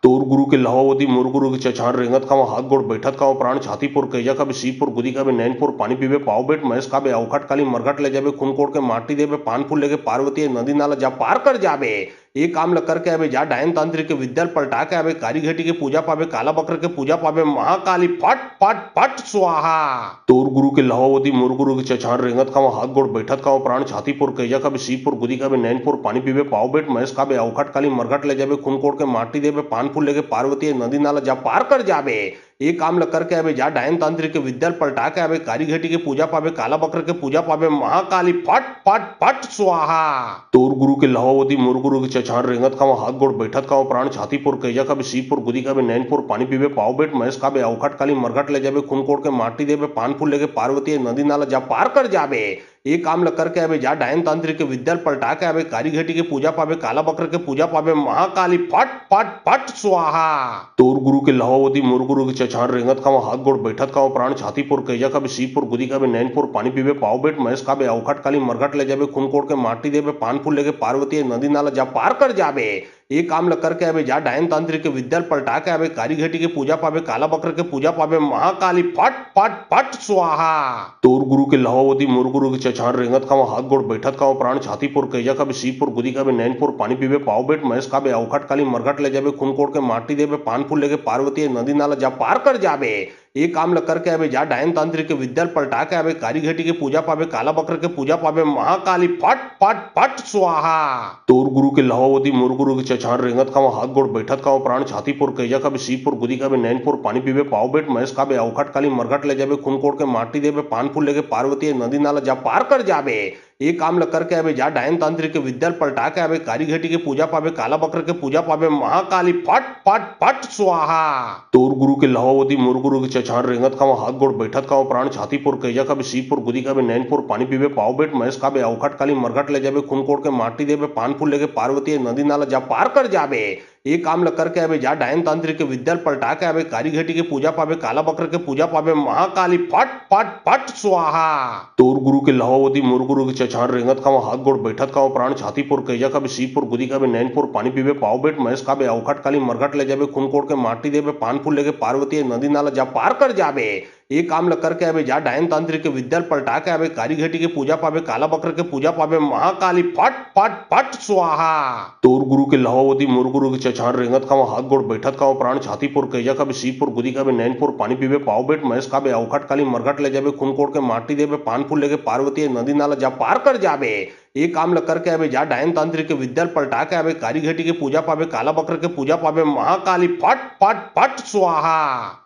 तोर गुरु के लहावती मोर गुरु के चछार रेंगत खावा हाथ गोड़ बैठत खावा प्राण छातीपुर कैजा का भी शिवपुर गुदी का भी नैनपुर पानी पीवे पाव बेट महेश का भी अवखट काली मरघट ले जाबे खून कोड़ के माटी देवे पान फूल लेके पार्वती नदी नाला जा पार कर जाबे। एक काम ल करके अबे जा डायन तांत्रिक के विद्या पलटा के अबे कारी घटी के पूजा पावे काला बकर के पूजा पावे महाकाली फट फट फट स्वाहा। तोर गुरु के लहावती मोर गुरु के चछार रेंगत खावा हाथ गोड़ बैठत खावा प्राण छातीपुर कैजा का भी शिवपुर गुदी का भी नैनपुर पानी पीवे पाव बेट महेश का भी अवखट काली मरघट ले जाबे खून कोड़ के माटी देवे पान फूल लेके पार्वती नदी नाला जा पार कर जाबे। एक काम ल करके अबे जा डायन तांत्रिक के विद्या पलटा के अबे कारी घटी के पूजा पावे काला बकर के पूजा पावे महाकाली फट फट फट स्वाहा। तोर गुरु के लहावती मोर गुरु के चछार रेंगत खावा हाथ गोड़ बैठत खावा प्राण छातीपुर कैजा का भी शिवपुर गुदी का भी नैनपुर पानी पीवे पाव बेट महेश का भी अवखट काली मरघट ले जाबे खून कोड़ के माटी देवे पान फूल लेके पार्वती नदी नाला जा पार कर जाबे। एक काम ल करके अबे जा डायन तांत्रिक के विद्या पलटा के अबे कारी घटी के पूजा पावे काला बकर के पूजा पावे महाकाली फट फट फट स्वाहा। तोर गुरु के लहावती मोर गुरु के चछार रेंगत खावा हाथ गोड़ बैठत खावा प्राण छातीपुर कैजा का भी शिवपुर गुदी का भी नैनपुर पानी पीवे पाव बेट महेश का भी अवखट काली मरघट ले जाबे खून कोड़ के माटी देवे पान फूल लेके पार्वती नदी नाला जा पार कर जाबे। एक काम ल करके अबे जा डायन तांत्रिक के विद्या पलटा के अबे कारी घटी के पूजा पावे काला बकर के पूजा पावे महाकाली फट फट फट स्वाहा। तोर गुरु के लहावती मोर गुरु के चछार रेंगत खावा हाथ गोड़ बैठत खावा प्राण छातीपुर कैजा का भी शिवपुर गुदी का भी नैनपुर पानी पीवे पाव बेट महेश का भी अवखट काली मरघट ले जाबे खून कोड़ के माटी देवे पान फूल लेके पार्वती नदी नाला जा पार कर जाबे। एक काम ल करके अबे जा डायन तांत्रिक के विद्या पलटा के अबे कारी घटी के पूजा पावे काला बकर के पूजा पावे महाकाली फट फट फट स्वाहा। तोर गुरु के लहावती मोर गुरु के चछार रेंगत खावा हाथ गोड़ बैठत खावा प्राण छातीपुर कैजा का भी शिवपुर गुदी का भी नैनपुर पानी पीवे पाव बेट महेश का भी अवखट काली मरघट ले जाबे खून कोड़ के माटी देवे पान फूल लेके पार्वती नदी नाला जा पार कर जाबे। एक काम ल करके अबे जा डायन तांत्रिक के विद्या पलटा के अबे कारी घटी के पूजा पावे काला बकर के पूजा पावे महाकाली फट फट फट स्वाहा। तोर गुरु के लहावती मोर गुरु के चछार रेंगत खावा हाथ गोड़ बैठत खावा प्राण छातीपुर कैजा का भी शिवपुर गुदी का भी नैनपुर पानी पीवे पाव बेट महेश का भी अवखट काली मरघट ले जाबे खून कोड़ के माटी देवे पान फूल लेके पार्वती नदी नाला जा पार कर जाबे। एक काम ल करके अबे जा डायन तांत्रिक के विद्या पलटा के अबे कारी घटी के पूजा पावे काला बकर के पूजा पावे महाकाली फट फट फट स्वाहा। तोर गुरु के लहावती मोर गुरु के चछार रेंगत खावा हाथ गोड़ बैठत खावा प्राण छातीपुर कैजा का भी शिवपुर गुदी का भी नैनपुर पानी पीवे पाव बेट महेश का भी अवखट काली मरघट ले जाबे खून कोड़ के माटी देवे पान फूल लेके पार्वती नदी नाला जा पार कर जाबे। एक काम ल करके अबे जा डायन तांत्रिक के विद्या पलटा के अबे कारी घटी के पूजा पावे काला बकर के पूजा पावे महाकाली फट फट फट स्वाहा। तोर गुरु के लहवावती मोर गुरु के चछार रेंगत खाओ हाथ गोड़ बैठत खाओ प्राण छातीपुर कैजा का भी सीपुर गुदी का भी नैनपुर पानी पीवे पाओ बेट महेश का भी अवखट काली मरघट ले जाबे खून कोड़ के माटी देवे पान फूल लेके पार्वती नदी नाला जा पार कर जाबे। एक काम ल करके अबे जा डायन तांत्रिक के विद्या पलटा के अबे कारी घटी के पूजा पावे काला बकर के पूजा पावे महाकाली फट फट फट स्वाहा।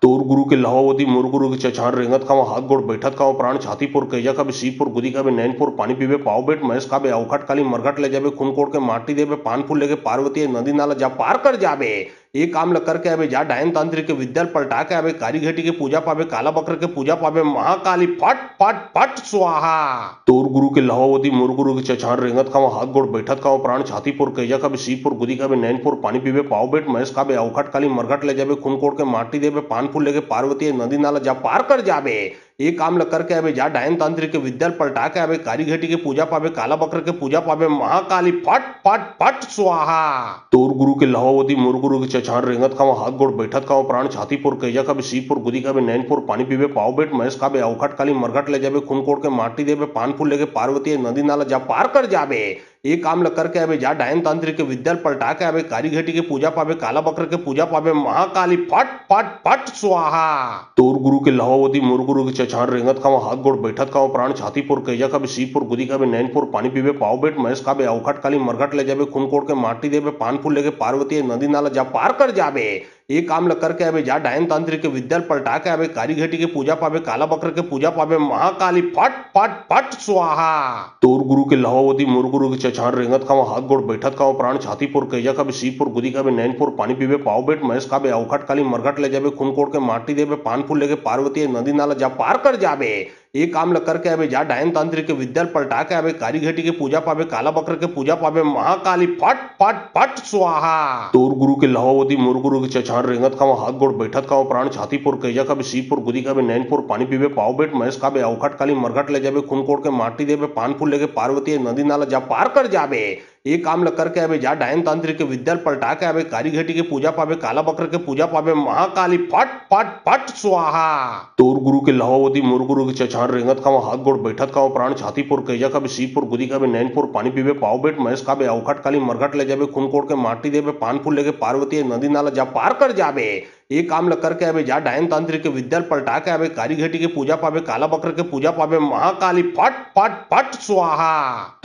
तोर गुरु के लहवावती मोर गुरु के चछार रेंगत खाओ हाथ गोड़ बैठत खाओ प्राण छातीपुर कैजा का भी सीपुर गुदी का भी नैनपुर पानी पीवे पाओ बेट महेश का भी अवखट काली मरघट ले जाबे खून कोड़ के माटी देवे पान फूल लेके पार्वती नदी नाला जा पार कर जाबे। एक काम ल करके अबे जा डायन तांत्रिक के विद्या पलटा के अबे कारी घटी के पूजा पावे काला बकर के पूजा पावे महाकाली फट फट फट स्वाहा। तोर गुरु के लहवावती मोर गुरु के चछार रेंगत खाओ हाथ गोड़ बैठत खाओ प्राण छातीपुर कैजा का भी सीपुर गुदी का भी नैनपुर पानी पीवे पाओ बेट महेश का भी अवखट काली मरघट ले जाबे खून कोड़ के माटी देवे पान फूल लेके पार्वती नदी नाला जा पार कर जाबे। एक काम ल करके अबे जा डायन तांत्रिक के विद्या पलटा के अबे कारी घटी के पूजा पावे काला बकर के पूजा पावे महाकाली फट फट फट स्वाहा। तोर गुरु के लहवावती मोर गुरु के चछार रेंगत खाओ हाथ गोड़ बैठत खाओ प्राण छातीपुर कैजा का भी सीपुर गुदी का भी नैनपुर पानी पीवे पाओ बेट महेश का भी अवखट काली मरघट ले जाबे खून कोड़ के माटी देवे पान फूल लेके पार्वती नदी नाला जा पार कर जाबे। एक काम ल करके अबे जा डायन तांत्रिक के विद्या पलटा के अबे कारी घटी के पूजा पावे काला बकर के पूजा पावे महाकाली फट फट फट स्वाहा। तोर गुरु के लहवावती मोर गुरु के चछार रेंगत खाओ हाथ गोड़ बैठत खाओ प्राण छातीपुर कैजा का भी सीपुर गुदी का भी नैनपुर पानी पीवे पाओ बेट महेश का भी अवखट काली मरघट ले जाबे खून कोड़ के माटी देवे पान फूल लेके पार्वती नदी नाला जा पार कर जाबे। एक काम ल करके अबे जा डायन तांत्रिक के विद्या पलटा के अबे कारी घटी के पूजा पावे काला बकर के पूजा पावे महाकाली फट फट फट स्वाहा। तोर गुरु के लहवावती मोर गुरु के चछार रेंगत खाओ हाथ गोड़ बैठत खाओ प्राण छातीपुर कैजा का भी सीपुर गुदी का भी नैनपुर पानी पीवे पाओ बेट महेश का भी अवखट काली मरघट ले जाबे खून कोड़ के माटी देवे पान फूल लेके पार्वती नदी नाला जा पार कर जाबे। एक काम ल करके अबे जा डायन तांत्रिक के विद्या पलटा के अबे कारी घटी के पूजा पावे काला बकर के पूजा पावे महाकाली फट फट फट स्वाहा। तोर गुरु के लहवावती मोर गुरु के चछार रेंगत खाओ हाथ गोड़ बैठत खाओ प्राण छातीपुर कैजा का भी सीपुर गुदी का भी नैनपुर पानी पीवे पाओ बेट महेश का भी अवखट काली मरघट ले जाबे खून कोड़ के माटी देवे पान फूल लेके पार्वती नदी नाला जा पार कर जाबे। एक काम ल करके अबे जा डायन तांत्रिक के विद्या पलटा के अबे कारी घटी के पूजा पावे काला बकर के पूजा पावे महाकाली फट फट फट स्वाहा। तोर गुरु के लहवावती मोर गुरु के चछार रेंगत खाओ हाथ गोड़ बैठत खाओ प्राण छातीपुर कैजा का भी सीपुर गुदी का भी नैनपुर पानी पीवे पाओ बेट महेश का भी अवखट काली मरघट ले जाबे खून कोड़ के माटी देवे पान फूल लेके पार्वती नदी नाला जा पार कर जाबे। एक काम ल करके अबे जा डायन तांत्रिक के विद्या पलटा के अबे कारी घटी के पूजा पावे काला बकर के पूजा पावे महाकाली फट फट फट स्वाहा।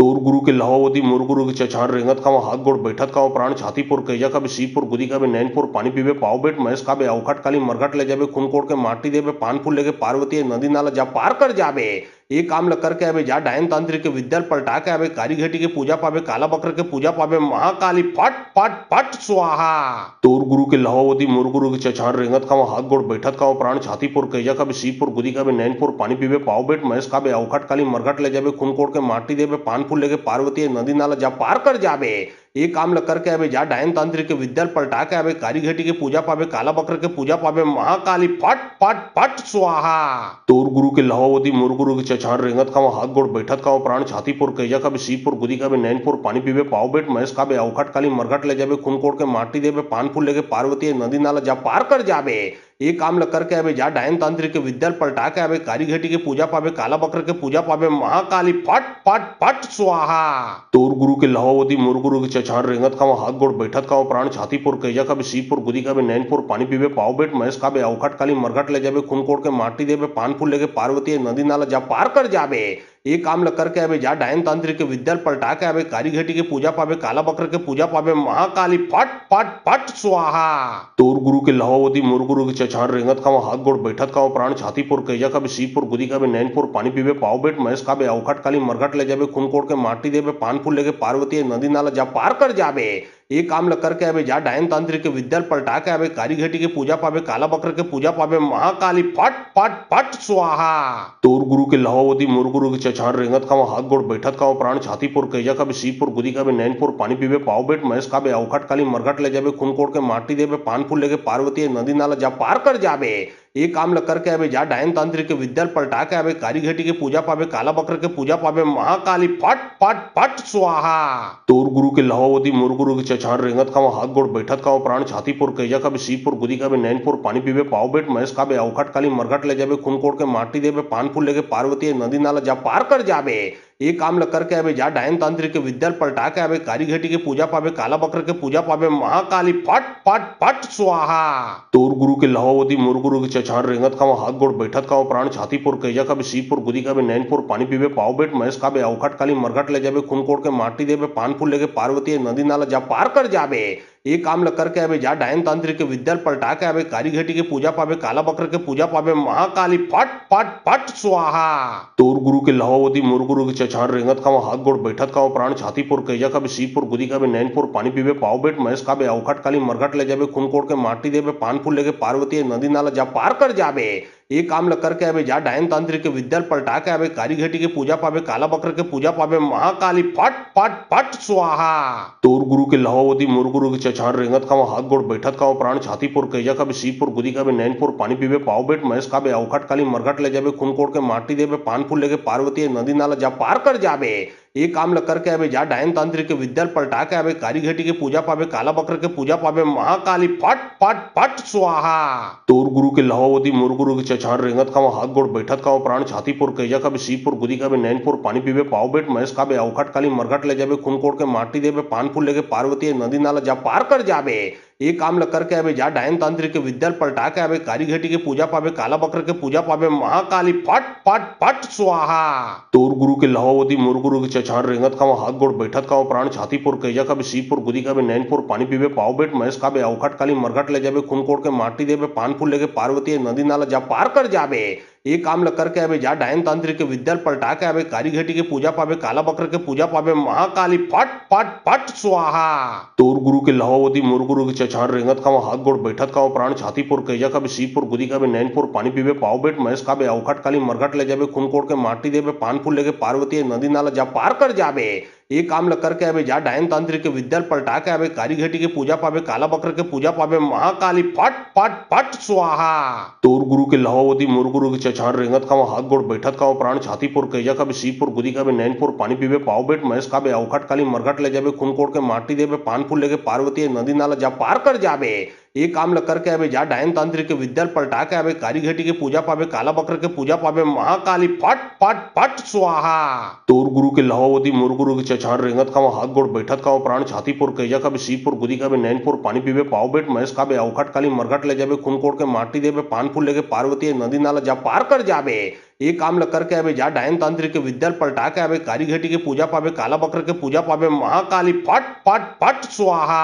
तोर गुरु के लहवावती मोर गुरु के चछार रेंगत खाओ हाथ गोड़ बैठत खाओ प्राण छातीपुर कैजा का भी सीपुर गुदी का भी नैनपुर पानी पीवे पाओ बेट महेश का भी अवखट काली मरघट ले जाबे खून कोड़ के माटी देवे पान फूल लेके पार्वती नदी नाला जा पार कर जाबे। एक काम ल करके अबे जा डायन तांत्रिक के विद्या पलटा के अबे कारी घटी के पूजा पावे काला बकर के पूजा पावे महाकाली फट फट फट स्वाहा। तोर गुरु के लहवावती मोर गुरु के चछार रेंगत खाओ हाथ गोड़ बैठत खाओ प्राण छातीपुर कैजा का भी सीपुर गुदी का भी नैनपुर पानी पीवे पाओ बेट महेश का भी अवखट काली मरघट ले जाबे खून कोड़ के माटी देवे पान फूल लेके पार्वती नदी नाला जा पार कर जाबे। एक काम ल करके अबे जा डायन तांत्रिक के विद्या पलटा के अबे कारी घटी के पूजा पावे काला बकर के पूजा पावे महाकाली फट फट फट स्वाहा। तोर गुरु के लहवावती मोर गुरु के चछार रेंगत खाओ हाथ गोड़ बैठत खाओ प्राण छातीपुर कैजा का भी सीपुर गुदी का भी नैनपुर पानी पीवे पाओ बेट महेश का भी अवखट काली मरघट ले जाबे खून कोड़ के माटी देवे पान फूल लेके पार्वती नदी नाला जा पार कर जाबे। एक काम ल करके अबे जा डायन तांत्रिक के विद्या पलटा के अबे कारी घटी के पूजा पावे काला बकर के पूजा पावे महाकाली फट फट फट स्वाहा। तोर गुरु के लहवावती मोर गुरु के चछार रेंगत खाओ हाथ गोड़ बैठत खाओ प्राण छातीपुर कैजा का भी सीपुर गुदी का भी नैनपुर पानी पीवे पाओ बेट महेश का भी अवखट काली मरघट ले जाबे खून कोड़ के माटी देवे पान फूल लेके पार्वती नदी नाला जा पार कर जाबे। एक काम ल करके अबे जा डायन तांत्रिक के विद्या पलटा के अबे कारी घटी के पूजा पावे काला बकर के पूजा पावे महाकाली फट फट फट स्वाहा। तोर गुरु के लहवावती मोर गुरु के चछार रेंगत खाओ हाथ गोड़ बैठत खाओ प्राण छातीपुर कैजा का भी सीपुर गुदी का भी नैनपुर पानी पीवे पाओ बेट महेश का भी अवखट काली मरघट ले जाबे खून कोड़ के माटी देवे पान फूल लेके पार्वती नदी नाला जा पार कर जाबे। एक काम ल करके अबे जा डायन तांत्रिक के विद्या पलटा के अबे कारी घटी के पूजा पावे काला बकर के पूजा पावे महाकाली फट फट फट स्वाहा। तोर गुरु के लहवावती मोर गुरु के चछार रेंगत खाओ हाथ गोड़ बैठत खाओ प्राण छातीपुर कैजा का भी सीपुर गुदी का भी नैनपुर पानी पीवे पाओ बेट महेश का भी अवखट काली मरघट ले जाबे खून कोड़ के माटी देवे पान फूल लेके पार्वती नदी नाला जा पार कर जाबे। एक काम ल करके अबे जा डायन तांत्रिक के विद्या पलटा के अबे कारी घटी के पूजा पावे काला बकर के पूजा पावे महाकाली फट फट फट स्वाहा। तोर गुरु के लहावती मोर गुरु के चछान रेंगत खावा हाथ गोड़ बैठत खावा प्राण छातीपुर कैजा का भी सीपुर गुदी का भी नैनपुर पानी पीवे पाव बेट महेश का भी अवखट काली मरघट ले जाबे खून कोड़ के माटी देवे पान फूल लेके पार्वती नदी नाला जा पार कर जाबे। एक काम ल करके अबे जा डायन तांत्रिक के विद्या पलटा के अबे कारी घटी के पूजा पावे काला बकर के पूजा पावे महाकाली फट फट फट स्वाहा। तोर गुरु के लहावती मोर गुरु के चछान रेंगत खावा हाथ गोड़ बैठत खावा प्राण छातीपुर कैजा का भी सीपुर गुदी का भी नैनपुर पानी पीवे पाव बेट महेश का भी अवखट काली मरघट ले जाबे खून कोड़ के माटी देवे पान फूल लेके पार्वती नदी नाला जा पार कर जाबे। एक काम ल करके अबे जा डायन तांत्रिक के विद्या पलटा के अबे कारी घटी के पूजा पावे काला बकर के पूजा पावे महाकाली फट फट फट स्वाहा। तोर गुरु के लहावती मोर गुरु के चछान रेंगत खावा हाथ गोड़ बैठत खावा प्राण छातीपुर कैजा का भी सीपुर गुदी का भी नैनपुर पानी पीवे पाव बेट महेश का भी अवखट काली मरघट ले जाबे खून कोड़ के माटी देवे पान फूल लेके पार्वती नदी नाला जा पार कर जाबे। एक काम ल करके अबे जा डायन तांत्रिक के विद्या पलटा के अबे कारी घटी के पूजा पावे काला बकर के पूजा पावे महाकाली फट फट फट स्वाहा। तोर गुरु के लहावती मोर गुरु के चछान रेंगत खावा हाथ गोड़ बैठत खावा प्राण छातीपुर कैजा का भी सीपुर गुदी का भी नैनपुर पानी पीवे पाव बेट महेश का भी अवखट काली मरघट ले जाबे खून कोड़ के माटी देवे पान फूल लेके पार्वती नदी नाला जा पार कर जाबे। एक काम ल करके अबे जा डायन तांत्रिक के विद्या पलटा के अबे कारी घटी के पूजा पावे काला बकर के पूजा पावे महाकाली फट फट फट स्वाहा। तोर गुरु के लहावती मोर गुरु के चछान रेंगत खावा हाथ गोड़ बैठत खावा प्राण छातीपुर कैजा का भी सीपुर गुदी का भी नैनपुर पानी पीवे पाव बेट महेश का भी अवखट काली मरघट ले जाबे खून कोड़ के माटी देवे पान फूल लेके पार्वती नदी नाला जा पार कर जाबे। एक काम ल करके अबे जा डायन तांत्रिक के विद्या पलटा के अबे कारी घटी के पूजा पावे काला बकर के पूजा पावे महाकाली फट फट फट स्वाहा। तोर गुरु के लहावती मोर गुरु के चछान रेंगत खावा हाथ गोड़ बैठत खावा प्राण छातीपुर कैजा का भी सीपुर गुदी का भी नैनपुर पानी पीवे पाव बेट महेश का भी अवखट काली मरघट ले जाबे खून कोड़ के माटी देवे पान फूल लेके पार्वती नदी नाला जा पार कर जाबे। एक काम ल करके अबे जा डायन तांत्रिक के विद्या पलटा के अबे कारी घटी के पूजा पावे काला बकर के पूजा पावे महाकाली फट फट फट स्वाहा। तोर गुरु के लहावती मोर गुरु के चछान रेंगत खावा हाथ गोड़ बैठत खावा प्राण छातीपुर कैजा का भी सीपुर गुदी का भी नैनपुर पानी पीवे पाव बेट महेश का भी अवखट काली मरघट ले जाबे खून कोड़ के माटी देवे पान फूल लेके पार्वती नदी नाला जा पार कर जाबे। एक काम ल करके अबे जा डायन तांत्रिक के विद्या पलटा के अबे कारी घटी के पूजा पावे काला बकर के पूजा पावे महाकाली फट फट फट स्वाहा। तोर गुरु के लहावती मोर गुरु के चछान रेंगत खावा हाथ गोड़ बैठत खावा प्राण छातीपुर कैजा का भी सीपुर गुदी का भी नैनपुर पानी पीवे पाव बेट महेश का भी अवखट काली मरघट ले जाबे खून कोड़ के माटी देवे पान फूल लेके पार्वती नदी नाला जा पार कर जाबे। एक काम ल करके अबे जा डायन तांत्रिक के विद्या पलटा के अबे कारी घटी के पूजा पावे काला बकर के पूजा पावे महाकाली फट फट फट स्वाहा। तोर गुरु के लहावती मोर गुरु के चछान रेंगत खावा हाथ गोड़ बैठत खावा प्राण छातीपुर कैजा का भी सीपुर गुदी का भी नैनपुर पानी पीवे पाव बेट महेश का भी अवखट काली मरघट ले जाबे खून कोड़ के माटी देवे पान फूल लेके पार्वती नदी नाला जा पार कर जाबे। एक काम ल करके अबे जा डायन तांत्रिक के विद्या पलटा के अबे कारी घटी के पूजा पावे काला बकर के पूजा पावे महाकाली फट फट फट स्वाहा।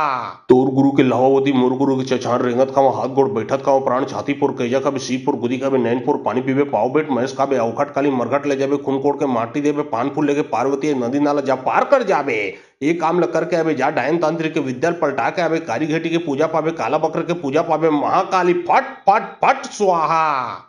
तोर गुरु के लहावती मोर गुरु के चछान रेंगत खावा हाथ गोड़ बैठत खावा प्राण छातीपुर कैजा का भी सीपुर गुदी का भी नैनपुर पानी पीवे पाव बेट महेश का भी अवखट काली मरघट ले जाबे खून कोड़ के माटी देवे पान फूल लेके पार्वती नदी नाला जा पार कर जाबे। एक काम ल करके अबे जा डायन तांत्रिक के विद्या पलटा के अबे कारी घटी के पूजा पावे काला बकर के पूजा पावे महाकाली फट फट फट स्वाहा।